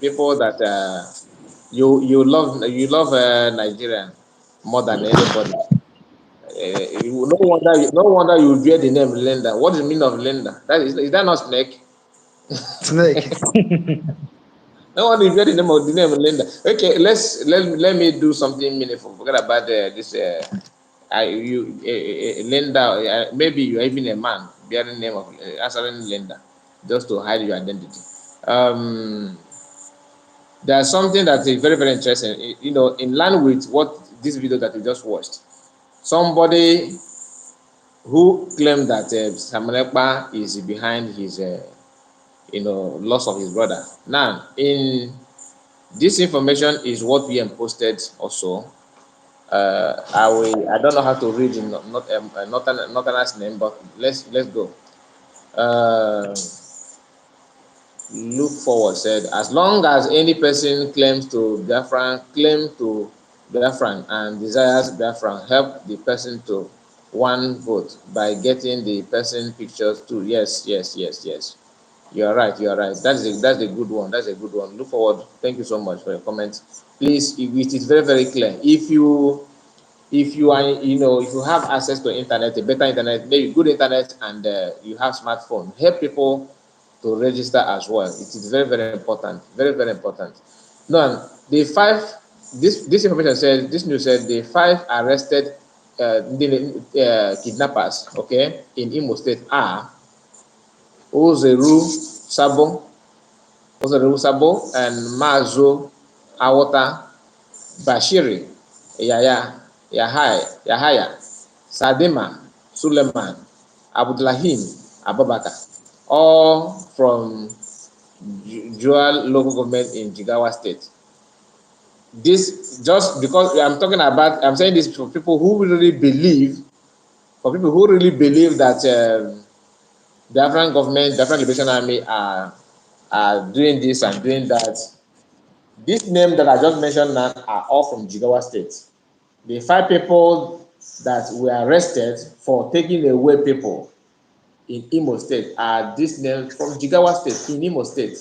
people that you love Nigeria more than anybody. No wonder you bear the name Linda. What is the meaning of Linda? Is that not snake? Snake. No one is bear the name of Linda. Okay, let me do something meaningful. Forget about this. Linda. Maybe you're even a man bearing the name of answering Linda, just to hide your identity. There's something that is very, very interesting. In line with what this video that we just watched, somebody who claimed that Samuel Ekpa is behind his, loss of his brother. Now, in this information is what we posted also. I don't know how to read in Northerners name, but let's go. Look forward said, as long as any person claims to Biafran and desires Biafran, help the person to 1 vote by getting the person pictures too. Yes. You are right. That's a good one. Look forward. Thank you so much for your comment. Please, it is very, very clear. If you are, if you have access to internet, a better internet, maybe good internet, and you have smartphone, help people to register as well. It is very, very important. Very, very important. Now, this information said, this news said the 5 arrested kidnappers, okay, in Imo State are Ozeru Sabo and Mazo Awota, Bashiri, Yahaya, Sadima, Suleiman, Abdullahim, Abubakar, all from Jual local government in Jigawa State. This just because I'm saying this for people who really believe, that the Afghan government, the Afghan Liberation Army are doing this and doing that. These names that I just mentioned now are all from Jigawa State. The 5 people that were arrested for taking away people in Imo State are these names from Jigawa State in Imo State.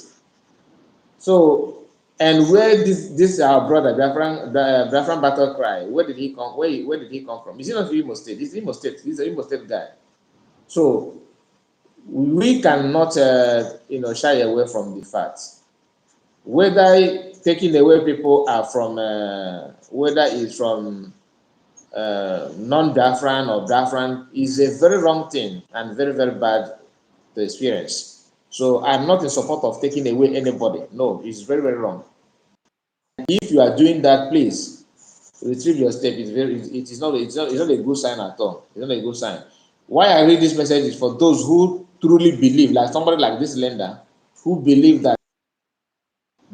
So, and where this our brother Biafran battle cry, where did he come? Where did he come from? Is he not from Imo State? He's Imo State. He's an Imo State guy. So we cannot shy away from the facts. Whether taking away people are from whether it's from non-Biafran or Biafran is a very wrong thing and very, very bad to experience. So I'm not in support of taking away anybody. No, it's very, very wrong. If you are doing that, please retrieve your step. It's not a good sign at all. It's not a good sign. Why I read this message is for those who truly believe, like somebody like this lender, who believe that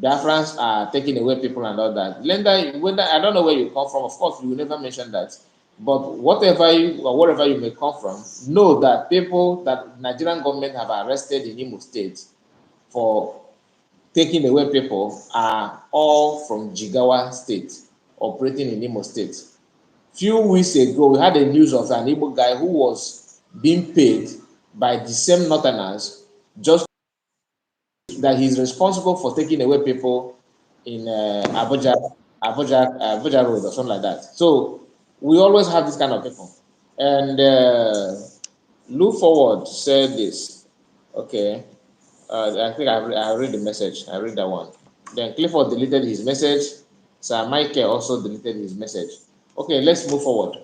Biafrans are taking away people and all that. Lender, whether I don't know where you come from, of course, you will never mention that. But whatever you may come from, know that people that Nigerian government have arrested in Imo State for taking away people are all from Jigawa State, operating in Imo State. Few weeks ago, we had a news of an Igbo guy who was being paid by the same Northerners just that he's responsible for taking away people in Abuja Road or something like that. So we always have this kind of people. And Look Forward said this. Okay, I think I read the message. I read that one. Then Clifford deleted his message. Sir Michael also deleted his message. Okay, let's move forward.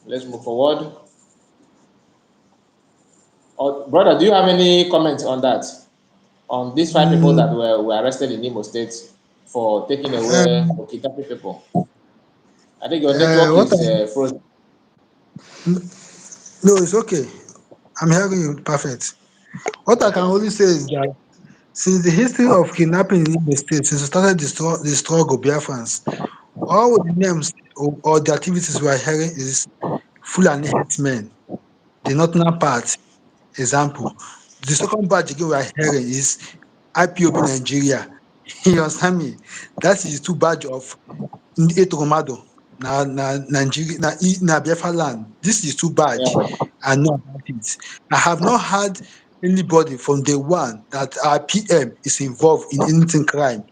Let's move forward. Brother, do you have any comments on that? On these 5 people that were arrested in Imo State for taking away or kidnapping people? I think your network What is frozen. no, it's okay. I'm hearing you perfect. What I can Okay. only say is that since the history of kidnapping in the state, since we started the struggle, Biafrans, all the names or the activities we are hearing is Fulani herdsmen, the northern part. Example. The second badge again we are hearing is IPOB Nigeria. You understand me? That is two badge of Etromado. Na Nigeria na Biafra land. This is two badge. Yeah. I know about it. I have not had anybody from day one that our PM is involved in anything crime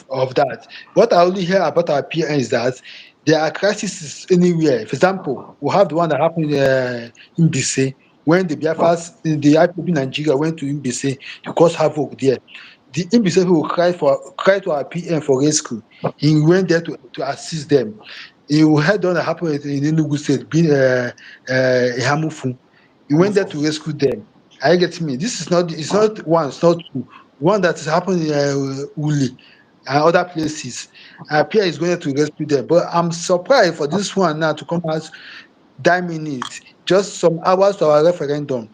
of that. What I only hear about our PM is that there are crises anywhere. For example, we have the one that happened in BC when the Biafras, the IPOB Nigeria went to Mbise to cause havoc there. The Mbise people cried to our PM for rescue. He went there to assist them. He had done that happened in Enugu State, being Ihamufu. He went there to rescue them. Are you getting me? This is not, it's not one, it's not two. One that is happening in Uli and other places. Pierre is going to rescue them. But I'm surprised for this one now to come out 9 minutes, just some hours to our referendum.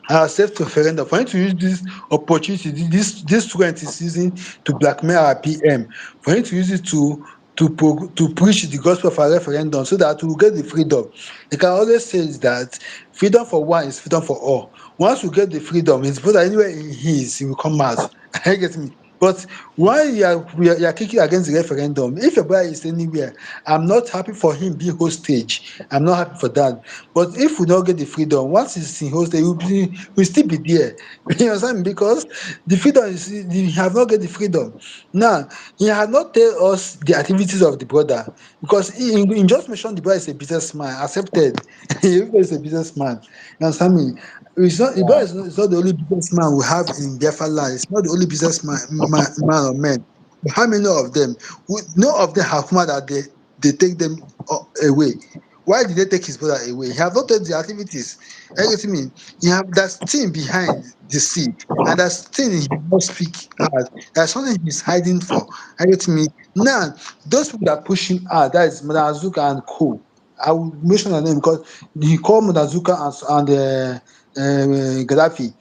Our safe referendum, for him to use this opportunity, this student is using to blackmail our PM, for him to use it to preach the gospel of our referendum so that we will get the freedom. He can always say is that freedom for one is freedom for all. Once we get the freedom, it's better anywhere he is, he will come out. You get me? But while you are kicking against the referendum, if your brother is anywhere, I'm not happy for him being hostage. I'm not happy for that. But if we don't get the freedom, once he's in hostage, we'll still be there. You understand me? Because the freedom is, we have not get the freedom. Now, he has not tell us the activities of the brother because he just mentioned the brother is a businessman, accepted. He is a businessman. You understand me? It's not, Ibrahim Yeah. is not, it's not the only businessman we have in Biafra land. It's not the only businessman man or men. But how many of them? No of them have come out that they take them away. Why did they take his brother away? He have not told the activities. You get me? You have that thing behind the scene, and that thing he must speak out. There's something he's hiding for. You get me? Now, those people that push him out, that is Madazuka and Co. I will mention their name because he called Madazuka and Gaddafi.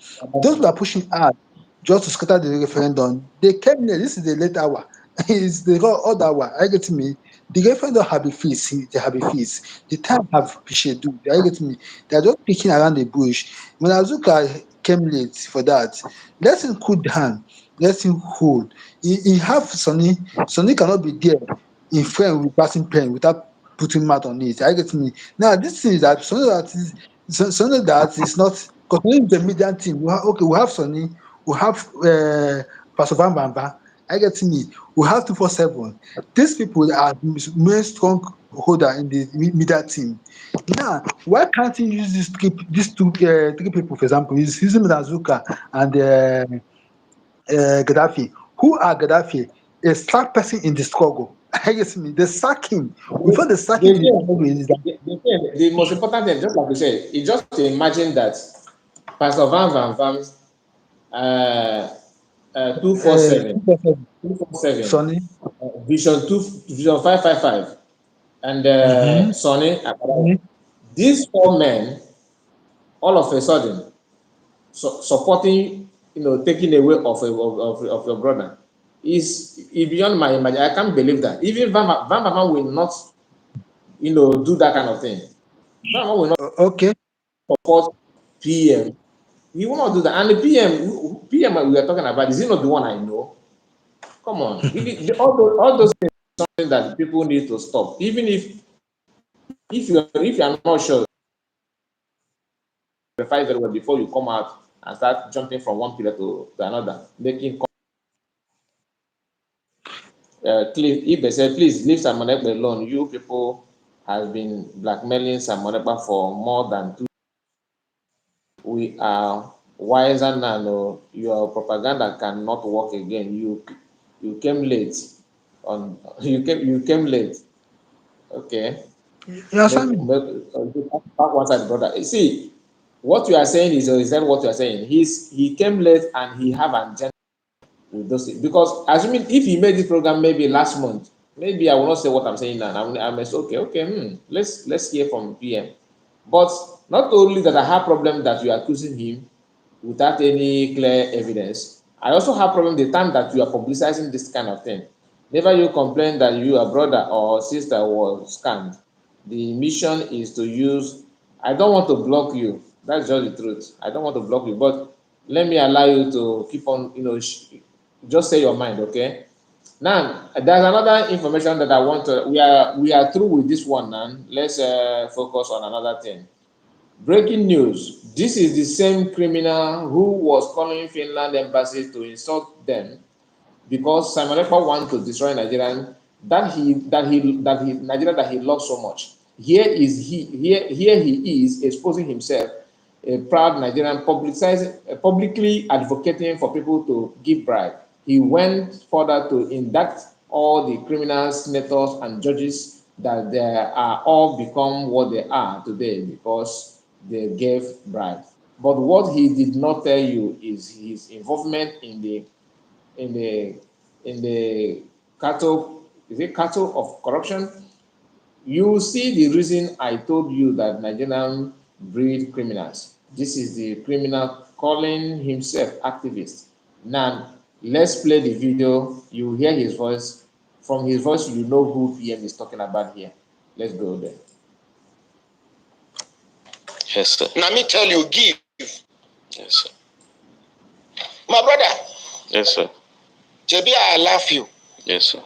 Those that push him out just to scatter the referendum, they came here. This is the late hour. It's the odd hour. I get me. The referendum have a fees. They have a fees. The time have scheduled. I get me. They are just picking around the bush. When Azuka came late for that, let him cool down. Let him hold. He have Sonny. Sonny cannot be there in frame with passing pen without putting mouth on it. I get me. Now this thing is that Sonny that is not because the median team. We have Sonny. We have Pastor Van Bamba. I get me. We have 247. These people are main strong holder in the media team. Now, why can't he use these three people, for example? He's using Azuka and Gaddafi. Who are Gaddafi? A slack person in the struggle. I get me. They sack him. Before they sack him in the struggle, is that The most important thing, just like you said, is just to imagine that Pastor Van Vam's 247, 247. 247, Sonny. Vision 555, and Mm-hmm. Sonny. These four men, all of a sudden, supporting, taking away of your brother, is beyond my imagination. I can't believe that. Even Van Van will not, do that kind of thing. Van Van will not Okay. support PM. He will not do that. And the PM we are talking about, is he not the one I know? Come on. All those things are something that people need to stop. Even if you are not sure, verify very well before you come out and start jumping from one pillar to another, making if they say, please leave Samonekpe alone, you people have been blackmailing Samonekpe for more than 2 years. We are wiser now. No, your propaganda cannot work again. You came late. You came late. Okay. Yeah, Make, Sammy. make back one side, brother. You see, what you are saying is that what you are saying? He came late and he have an agenda with those things. Because assuming if he made this program maybe last month, maybe I will not say what I'm saying now. I'm say, okay, let's hear from PM. But not only that I have problem that you are accusing him without any clear evidence, I also have problem the time that you are publicizing this kind of thing. Never you complain that your brother or sister was scammed. The mission is to use. I don't want to block you. That's just the truth. I don't want to block you, but let me allow you to keep on. Just say your mind, okay? Now, there's another information that I want to. We are through with this one now. Let's focus on another thing. Breaking news. This is the same criminal who was calling Finland embassy to insult them because Simon Ekpa wants to destroy Nigeria, Nigeria that he loves so much. Here he is exposing himself, a proud Nigerian, publicly advocating for people to give bribe. He went further to indict all the criminals, senators, and judges that they are all become what they are today because they gave bribe. But what he did not tell you is his involvement in the in the cattle, is it cattle of corruption? You see the reason I told you that Nigerian breed criminals. This is the criminal calling himself activist. Now let's play the video. You hear his voice. From his voice, you know who PM is talking about here. Let's go there. Yes, sir. Now me tell you, give. Yes, sir. My brother, Yes, sir. JB, I love you. Yes, sir.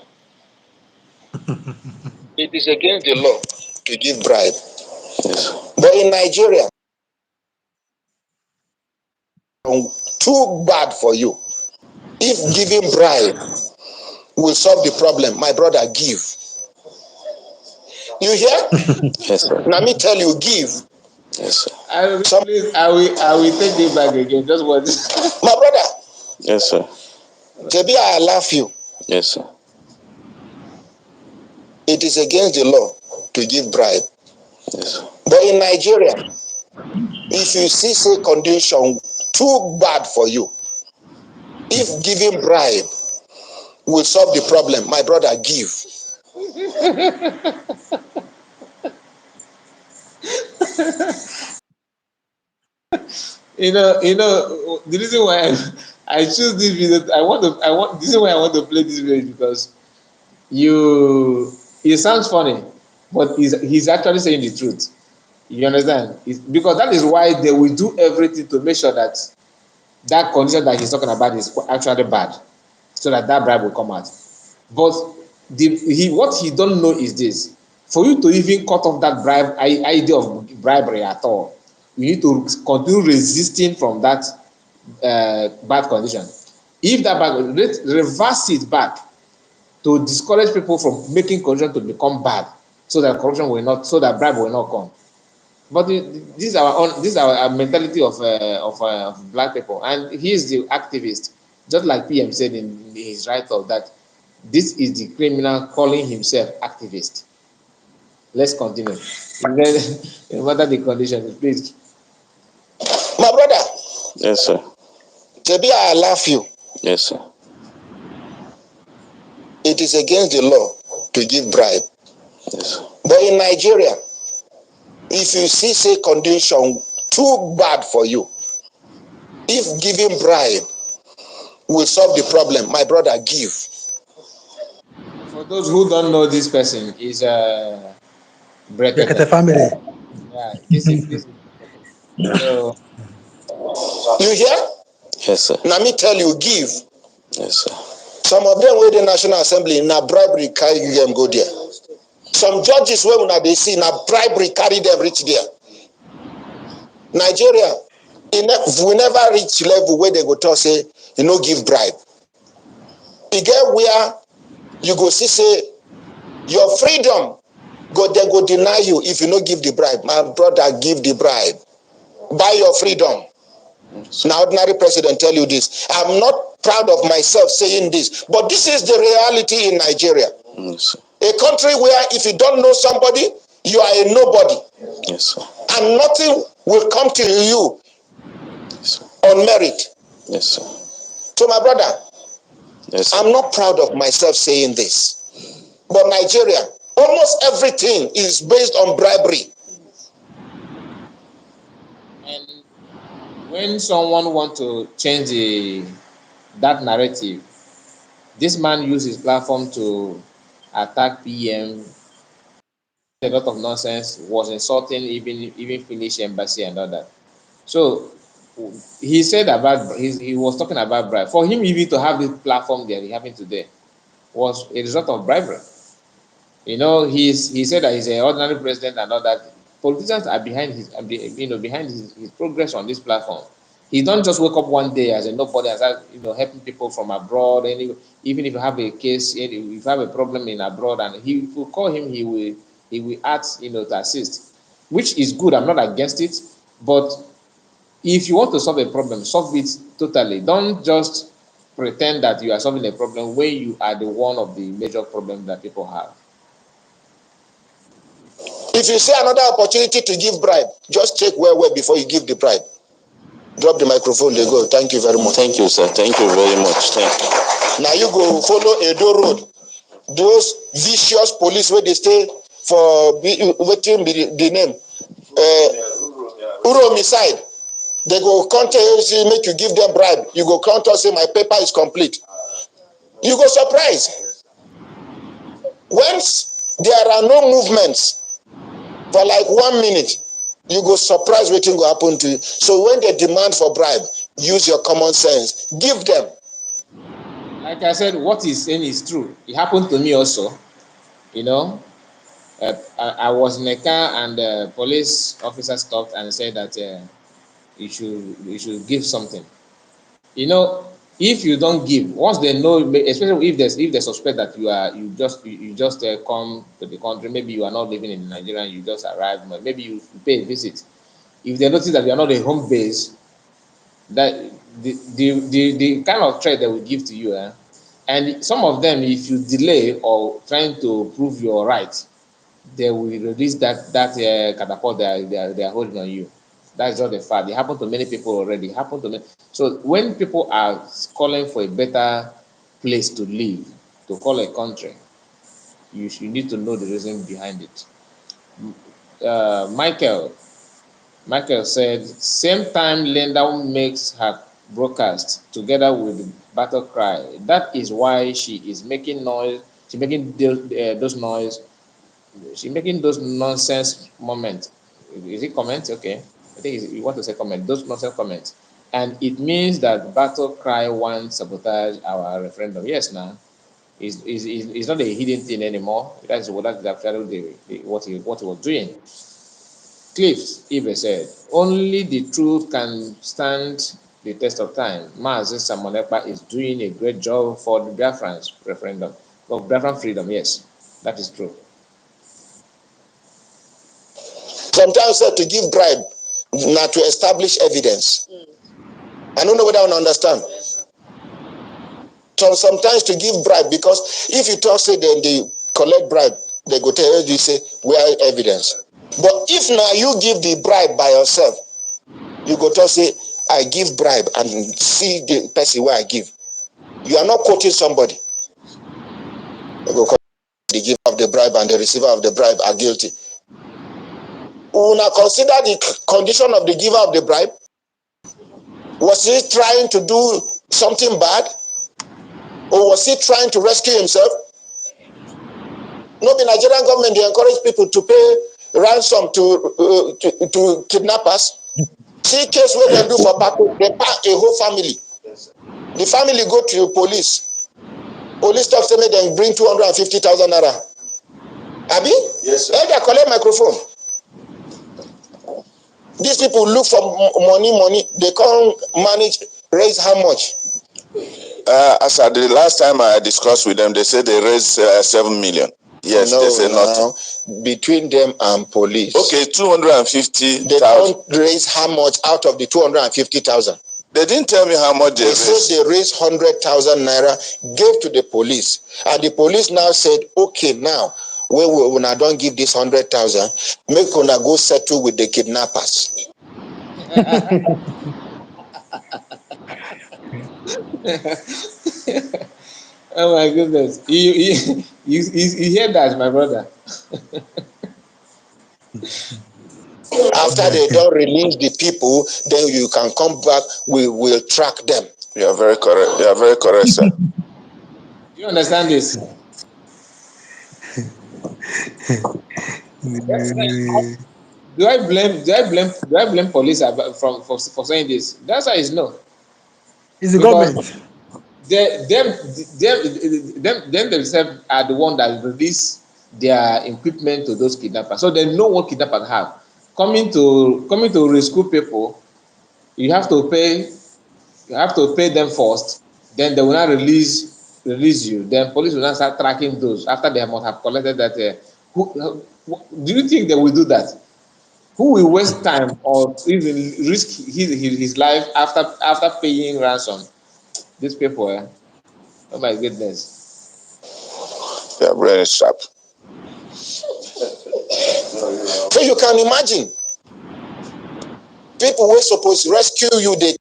It is against the law to give bribe. Yes, sir. But in Nigeria, too bad for you. If giving bribe will solve the problem, my brother, give. You hear? Yes, sir. Now me tell you, give. Yes, sir. I will take this back again. Just what? My brother, Yes, sir. JB, I love you. Yes, sir. It is against the law to give bribe. Yes. But in Nigeria, if you see say condition too bad for you, if giving bribe will solve the problem, my brother, give. The reason why I choose this video, this is why I want to play this video, because it sounds funny, but he's actually saying the truth. You understand? Because that is why they will do everything to make sure that that condition that he's talking about is actually bad, so that bribe will come out. But what he don't know is this: for you to even cut off that idea of bribery at all, you need to continue resisting from that bad condition. If that reverse it back to discourage people from making corruption to become bad, so that bribe will not come. But this is our mentality of black people, and he is the activist, just like PM said in his write-up that this is the criminal calling himself activist. Let's continue. What are the conditions, please? My brother. Yes, sir. Maybe I laugh you. Yes, sir. It is against the law to give bribe. Yes. But in Nigeria, if you see say condition too bad for you, if giving bribe will solve the problem, my brother, give. For those who don't know, this person is Brekete family. Yeah, this is so. You hear? Yes, sir. Now me tell you, give. Yes, sir. Some of them with the National Assembly, na bribery carry them go there. Some judges where una they see na bribery carry them reach there. Nigeria, we never reach level where they go talk say you no give bribe. You get where you go see say your freedom they go deny you if you no give the bribe. My brother, give the bribe. Buy your freedom. Now, ordinary president tell you this. I'm not proud of myself saying this, but this is the reality in Nigeria. Yes, a country where if you don't know somebody, you are a nobody. Yes, sir. And nothing will come to you Yes, on merit. Yes, sir. So my brother, yes, sir. I'm not proud of myself saying this, but Nigeria, almost everything is based on bribery. And when someone wants to change that narrative, this man used his platform to attack PM, a lot of nonsense, was insulting even Finnish embassy and all that. So he said about he was talking about bribe. For him even to have this platform that he having today was a result of bribery. He said that he's an ordinary president and all that. Politicians are behind his progress on this platform. He don't just wake up one day as a nobody and start helping people from abroad. Even if you have a case, if you have a problem in abroad, and if you call him, he will act to assist, which is good. I'm not against it, but if you want to solve a problem, solve it totally. Don't just pretend that you are solving a problem when you are the one of the major problems that people have. If you see another opportunity to give bribe, just check well before you give the bribe. Drop the microphone, they go. Thank you very much. Thank you, sir. Thank you very much. Thank you. Now you go follow Edo Road. Those vicious police where they stay for waiting the name. Uromi side. They go contact you, make you give them bribe. You go contact say my paper is complete. You go surprise. Once there are no movements for like 1 minute, you go surprise waiting will happen to you. So when they demand for bribe, use your common sense. Give them. Like I said, what he's saying is true. It happened to me also. I was in a car and the police officer stopped and said that you should give something. If you don't give, once they know, especially if they suspect that you just come to the country, maybe you are not living in Nigeria, you just arrived, maybe you pay a visit. If they notice that you are not a home base, that the kind of threat they will give to you, and some of them, if you delay or trying to prove your right, they will release that catapult they are holding on you. That's just the fact. It happened to many people already. It happened to me. So when people are calling for a better place to live, to call a country, you need to know the reason behind it. Michael said, same time Linda makes her broadcast together with the battle cry. That is why she is making noise. She's making those noise. She's making those nonsense moments. Is it comment? Okay. I think you want to say comment. Those nonsense comments. And it means that battle cry wants sabotage our referendum. Yes, now. It's not a hidden thing anymore. That's actually what he was doing. Cliff Ibe said, only the truth can stand the test of time. Mazi Samonekpa is doing a great job for the Biafran referendum. For Biafran freedom, yes, that is true. Sometimes to give bribe, not to establish evidence. I don't know whether I understand. So sometimes to give bribe, because if you talk, say they collect bribe, they go tell you, say, where evidence? But if now you give the bribe by yourself, you go to say, I give bribe and see the person where I give. You are not quoting somebody. You go call the giver of the bribe and the receiver of the bribe are guilty. We now consider the condition of the giver of the bribe. Was he trying to do something bad? Or was he trying to rescue himself? No, the Nigerian government, they encourage people to pay ransom to kidnappers. See case where they do for people, they pack a whole family. The family go to police. Police talk to me, then bring 250,000 naira. Abi? Yes, sir. They collect microphone. These people look for money. They can't manage, raise how much? As at the last time I discussed with them, they said they raised 7 million. Yes, no, they said nothing. Between them and police. Okay, 250,000. They can't raise how much out of the 250,000? They didn't tell me how much they raised. They said they raised 100,000 naira, gave to the police. And the police now said, okay, now, when I don't give this 100,000, make una go settle with the kidnappers. Oh my goodness. You hear that, my brother? After they don't release the people, then you can come back, we will track them. You are very correct. You are very correct, sir. You understand this? Do I blame police for saying this? That's why it's no. It's the Because government. them themselves are the one that release their equipment to those kidnappers. So they know what kidnappers have. Coming to rescue people, you have to pay them first, then they will not release you. Then police will not start tracking those after they must have collected that. Do you think they will do that? Who will waste time or even risk his life after paying ransom? These people, oh my goodness. They are very sharp. So you can imagine, people were supposed to rescue you, they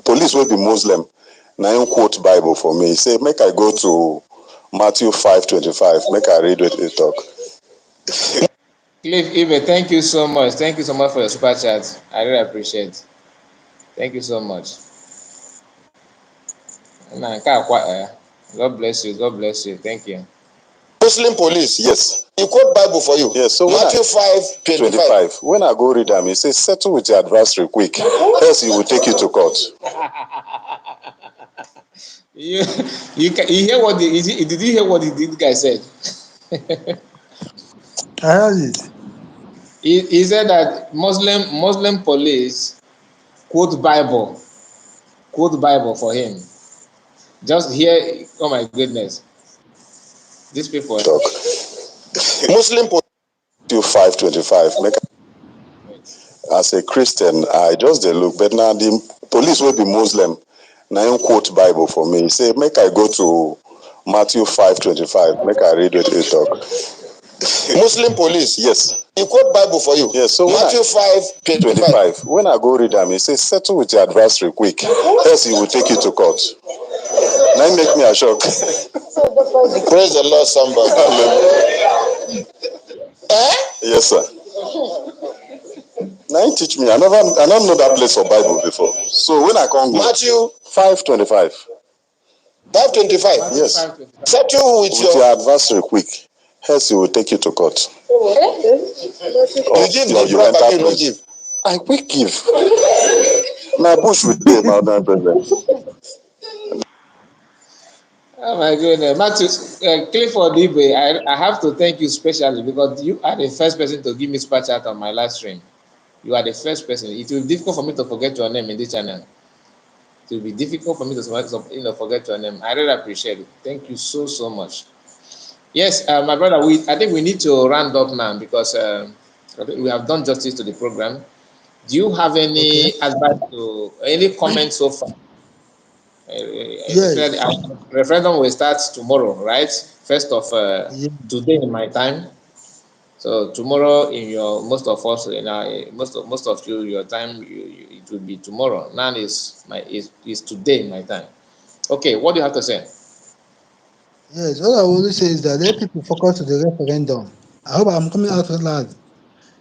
Police will be Muslim. Now you quote Bible for me. Say, make I go to Matthew 5:25. Make I read what they talk. Cliff Ibe, thank you so much. Thank you so much for your super chat. I really appreciate it. Thank you so much. God bless you. God bless you. Thank you. Muslim police. Yes. He quote Bible for you. Yes. So Matthew 5:25. When I go read them, he says, settle with your adversary quick, else he will take you to court. You hear what did you hear what the guy said? I heard it. He said that Muslim police quote Bible for him. Just hear, oh my goodness, these people. Talk. Muslim police. Matthew 5:25. As a Christian, I just dey look, but now the police will be Muslim. Now him quote Bible for me. He say, make I go to Matthew 5:25. Make I read what he talk. Muslim police. Yes. He quote Bible for you. Yes. So Matthew 5:25. When I go read them, he says, settle with your adversary quick, else he will take you to court. Now make me a shock. Praise the Lord, somebody. Yes, sir. Now he teach me. I don't know that place for Bible before. So when I come go, Matthew 5:25. 5:25. Yes. Settle with Your adversary quick, else he will take you to court. You give the bribe and you don't give. I quick give. Now Bush will do about that president. Oh my goodness, Matthew, Clifford Ibe, I have to thank you specially because you are the first person to give me super chat on my live stream. You are the first person. It will be difficult for me to forget your name in this channel. It will be difficult for me to forget your name. I really appreciate it. Thank you so much. Yes, my brother, I think we need to round up now because I think we have done justice to the program. Do you have any advice to any comments so far? Yes. Referendum will start tomorrow, right? First of today in my time. So tomorrow in your most of us, most of you, your time it will be tomorrow. Now is today in my time. Okay, what do you have to say? Yes, all I want to say is that let people focus to the referendum. I hope I'm coming out loud. Let them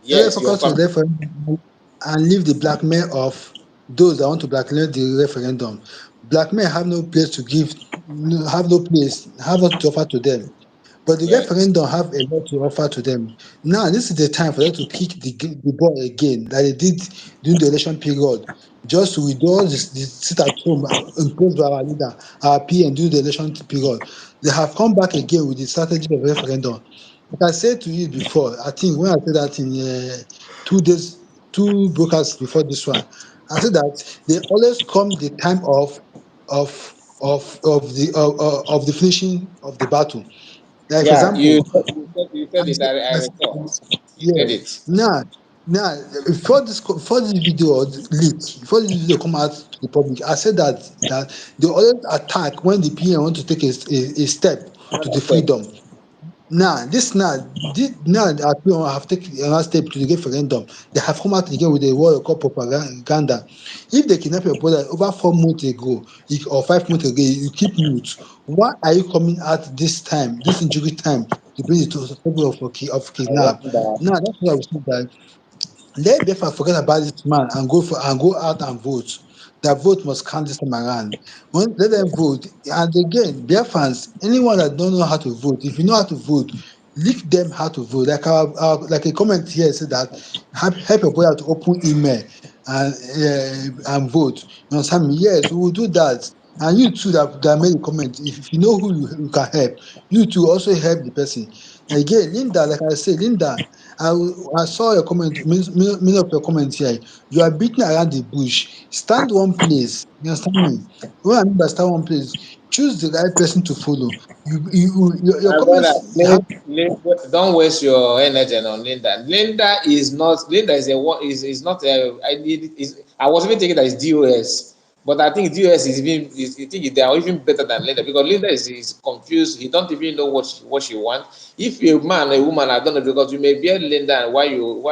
Yes, focus to the referendum and leave the blackmail of those that want to blackmail the referendum. Blackmail have no place to give, have no place, have nothing to offer to them. But the referendum have a lot to offer to them. Now, this is the time for them to kick the ball again, that they did during the election period, just to withdraw the sit at home imposed by our leader, our PM during the election period. They have come back again with the strategy of referendum. Like I said to you before, I think when I said that in 2 days, 2 broadcasts before this one, I said that they always come the time of the finishing of the battle. Like for Yeah, you example, said it. I recall. You said yes. it. Now, before this video leak, before this video come out to the public, I said that they always attack when the PM want to take a step to the freedom. Now, our people have taken another step to the referendum. They have come out again with a word called propaganda. If they kidnap your brother over 4 months ago or 5 months ago, you keep mute. Why are you coming out this time, this injury time, to bring it to the table of kidnap? Now, that's what I was saying that let Biafra forget about this man and go out and vote. That vote must count this time around. Let them vote. And again, Biafrans, anyone that don't know how to vote, if you know how to vote, leak them how to vote. Like a comment here said that help your brother to open email and vote. You understand me? Yes, we will do that. And you too that made a comment, if you know who you can help, you too also help the person. Again, Linda, like I said, Linda, I saw your comment, many of your comments here. You are beating around the bush. Stand one place. You understand me? When I mean by stand one place, choose the right person to follow. Your My brother, comments have. don't waste your energy on Linda. Linda is not. Linda is not. I was even thinking that it's DOS, but I think DOS is even. I think they are even better than Linda because Linda is confused. He don't even know what she wants. If you're a man, a woman, I don't know because you may be a Linda and why you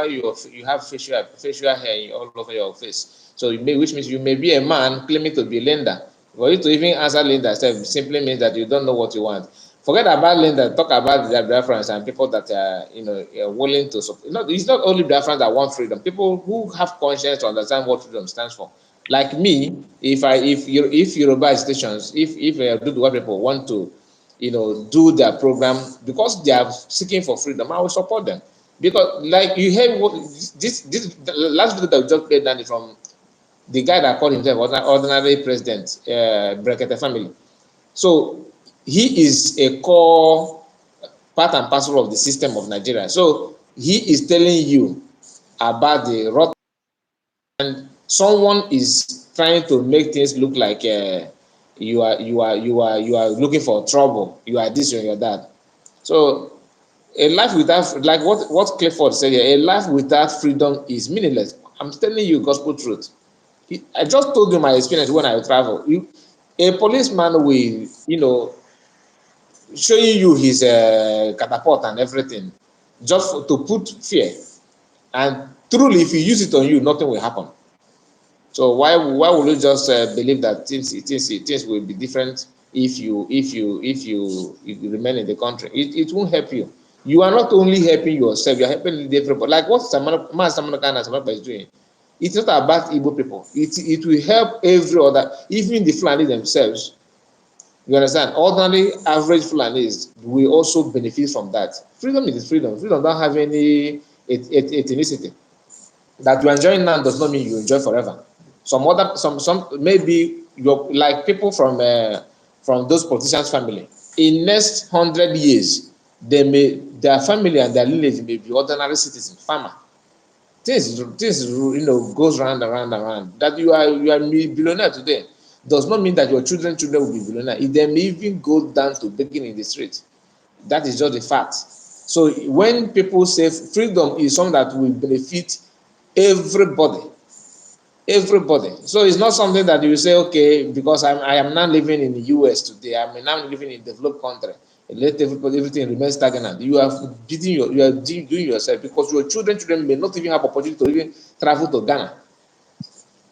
have facial hair all over your face. So which means you may be a man claiming to be Linda. For you to even answer Linda simply means that you don't know what you want. Forget about Linda. Talk about the Biafrans and people that are willing to support. It's not only Biafrans that want freedom. People who have conscience to understand what freedom stands for. Like me, if Yoruba stations, if Duduwa people want to, do their program because they are seeking for freedom. I will support them because, like you heard, this the last video that we just played, Danny, from the guy that called himself ordinary president, Brekete family. So he is a core part and parcel of the system of Nigeria. So he is telling you about the rot, and someone is trying to make things look like you are looking for trouble. You are this or you are that. So a life without, like what Clifford said here, a life without freedom is meaningless. I'm telling you gospel truth. I just told you my experience when I travel. A policeman will, showing you his catapult and everything, just to put fear. And truly, if you use it on you, nothing will happen. So why would you just believe that things will be different if you remain in the country? It won't help you. You are not only helping yourself, you are helping everybody. Like what Samana is doing. It's not about Igbo people. It will help every other, even the Fulani themselves. You understand? Ordinary average Fulanis will also benefit from that. Freedom is freedom. Freedom don't have any ethnicity. That you enjoy now does not mean you enjoy forever. Some maybe you're like people from those politicians' family. In next 100 years, their family and their lineage may be ordinary citizen, farmer. Things goes round and round and round. That you are billionaire today does not mean that your children will be billionaire. They may even go down to begging in the street. That is just a fact. So when people say freedom is something that will benefit everybody, so it's not something that you say, okay, because I am now living in the US today, I'm now living in a developed country, let everything remain stagnant. You are doing yourself, because your children may not even have opportunity to even travel to Ghana.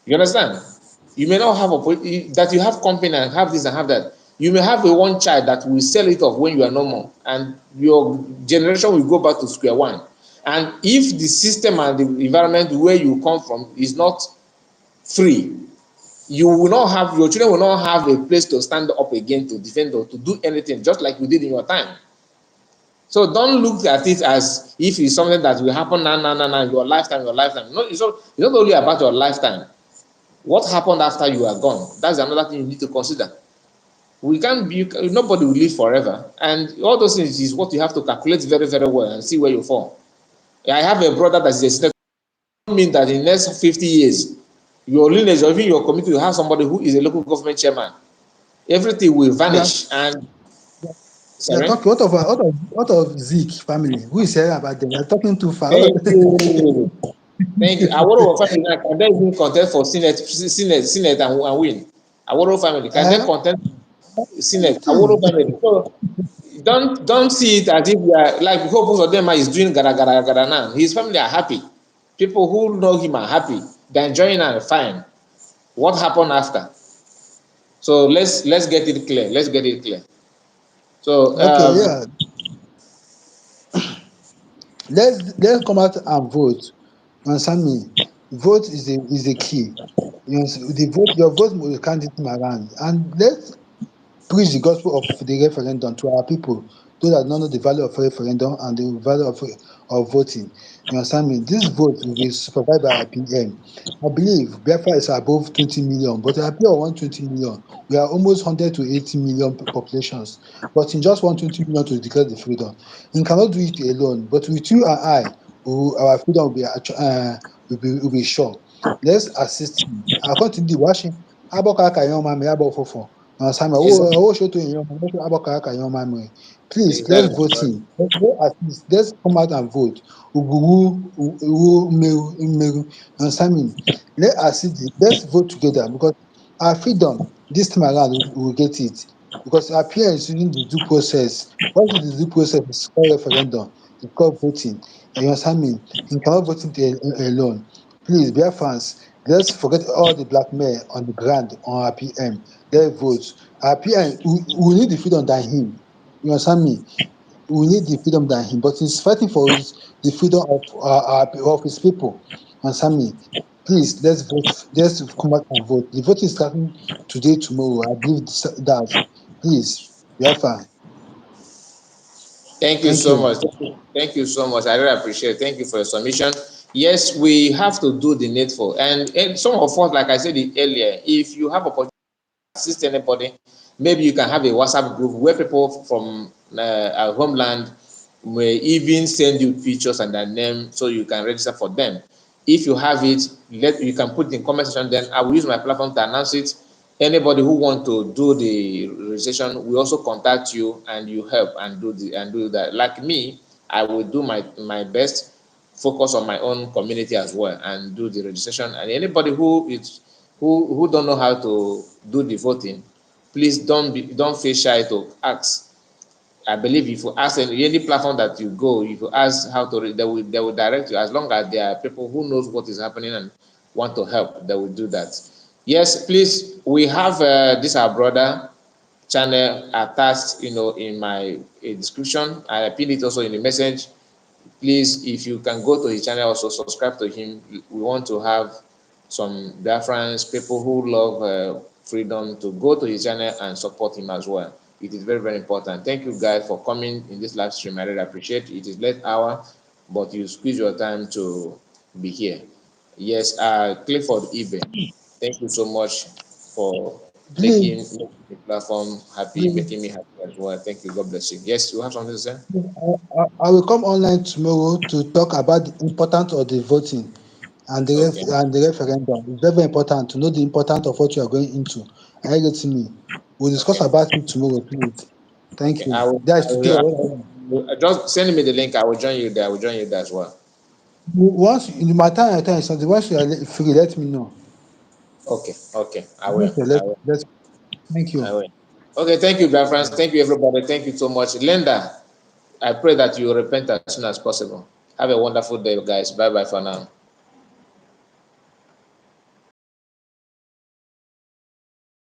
You understand? You may not have that you have company and have this and have that. You may have a one child that will sell it off when you are no more, and your generation will go back to square one. And if the system and the environment where you come from is not free, your children will not have a place to stand up again, to defend or to do anything, just like you did in your time. So don't look at it as if it's something that will happen now, your lifetime. No, it's not only about your lifetime. What happened after you are gone? That's another thing you need to consider. Nobody will live forever, and all those things is what you have to calculate very, very well and see where you fall. I have a brother that is a senator. It doesn't mean that in the next 50 years, your lineage or even your community will have somebody who is a local government chairman. Everything will vanish. And We are sorry. talking what of Zeke family? Who is hearing about them? We are talking too far. Thank you. Thank you. Awolowo family now can they even contest for Senate and win? Awolowo family can they contest Senate? Awolowo family. So don't see it as if we are like Hope of them is doing gara now. His family are happy. People who know him are happy. They're enjoying and fine. What happened after? So let's get it clear. Let's get it clear. So Okay, yeah. Let's come out and vote. You understand me? Vote is the key. Your vote will count this time around. And let's preach the gospel of the referendum to our people, those that don't know the value of referendum and the value of voting. You understand me? This vote will be supervised by our PM. I believe Biafra is above 20 million, but our people want 20 million. We are almost 100 to 80 million populations, but in just want 20 million to declare the freedom. He cannot do it alone, but with you and I, our freedom will be sure. Let's assist him. According to the washing, Simon, exactly. ṣètò èèyàn ọmọ lọ́sọ̀ abọ́kàákà èèyàn ọmọ àmọ́ ẹ̀. Please, let's Exactly. vote him. Let's come out and vote. Ugwu Meru. Understand me? Let's vote together, because our freedom this time around we will get it. Because our parents using the due process. What is the due process? It's called referendum. It's called voting. And you understand me? He cannot vote it alone. Please, dear fans, let's forget all the blackmail on the ground on our PM. Let's vote. Our PM, we need the freedom than him. You understand me? We need the freedom than him, but he's fighting for the freedom of his people. You understand me? Please, let's vote. Let's come out and vote. The vote is starting today, tomorrow. I believe that. Please, Biafra. Thank you so much. Thank you so much. I really appreciate it. Thank you for your submission. Yes, we have to do the needful. And some of us, like I said earlier, if you have opportunity to assist anybody, maybe you can have a WhatsApp group where people from our homeland may even send you pictures and their name so you can register for them. If you have it, you can put it in comment section. Then I will use my platform to announce it. Anybody who want to do the registration, we also contact you and you help and do that. Like me, I will do my best, focus on my own community as well and do the registration. And anybody who don't know how to do the voting, please don't feel shy to ask. I believe if you ask any platform that you go, if you ask how to, they will direct you. As long as there are people who knows what is happening and want to help, they will do that. Yes, please. We have this our brother channel attached, in my description. I pinned it also in the message. Please, if you can go to his channel, also subscribe to him. We want to have some Biafrans, people who love freedom, to go to his channel and support him as well. It is very, very important. Thank you guys for coming in this live stream. I really appreciate it. It is late hour, but you squeeze your time to be here. Yes, Clifford Ibe, thank you so much for making Please, the platform happy, please, making me happy as well. Thank you. God bless you. Yes, you have something to say? I will come online tomorrow to talk about the importance of the voting and Okay. and the referendum. It's very, very important to know the importance of what you are going into. Are you getting me? We'll discuss Okay. about it tomorrow, please. Thank Okay. you. That is today. Just send me the link. I will join you there. I will join you there as well. Once in my time, I tell you something. Once you are free, let me know. Okay. Okay. I will. Okay, I will. thank I you. will. Okay. Thank you, dear friends. Thank you, everybody. Thank you so much. Linda, I pray that you repent as soon as possible. Have a wonderful day, guys. Bye bye for now.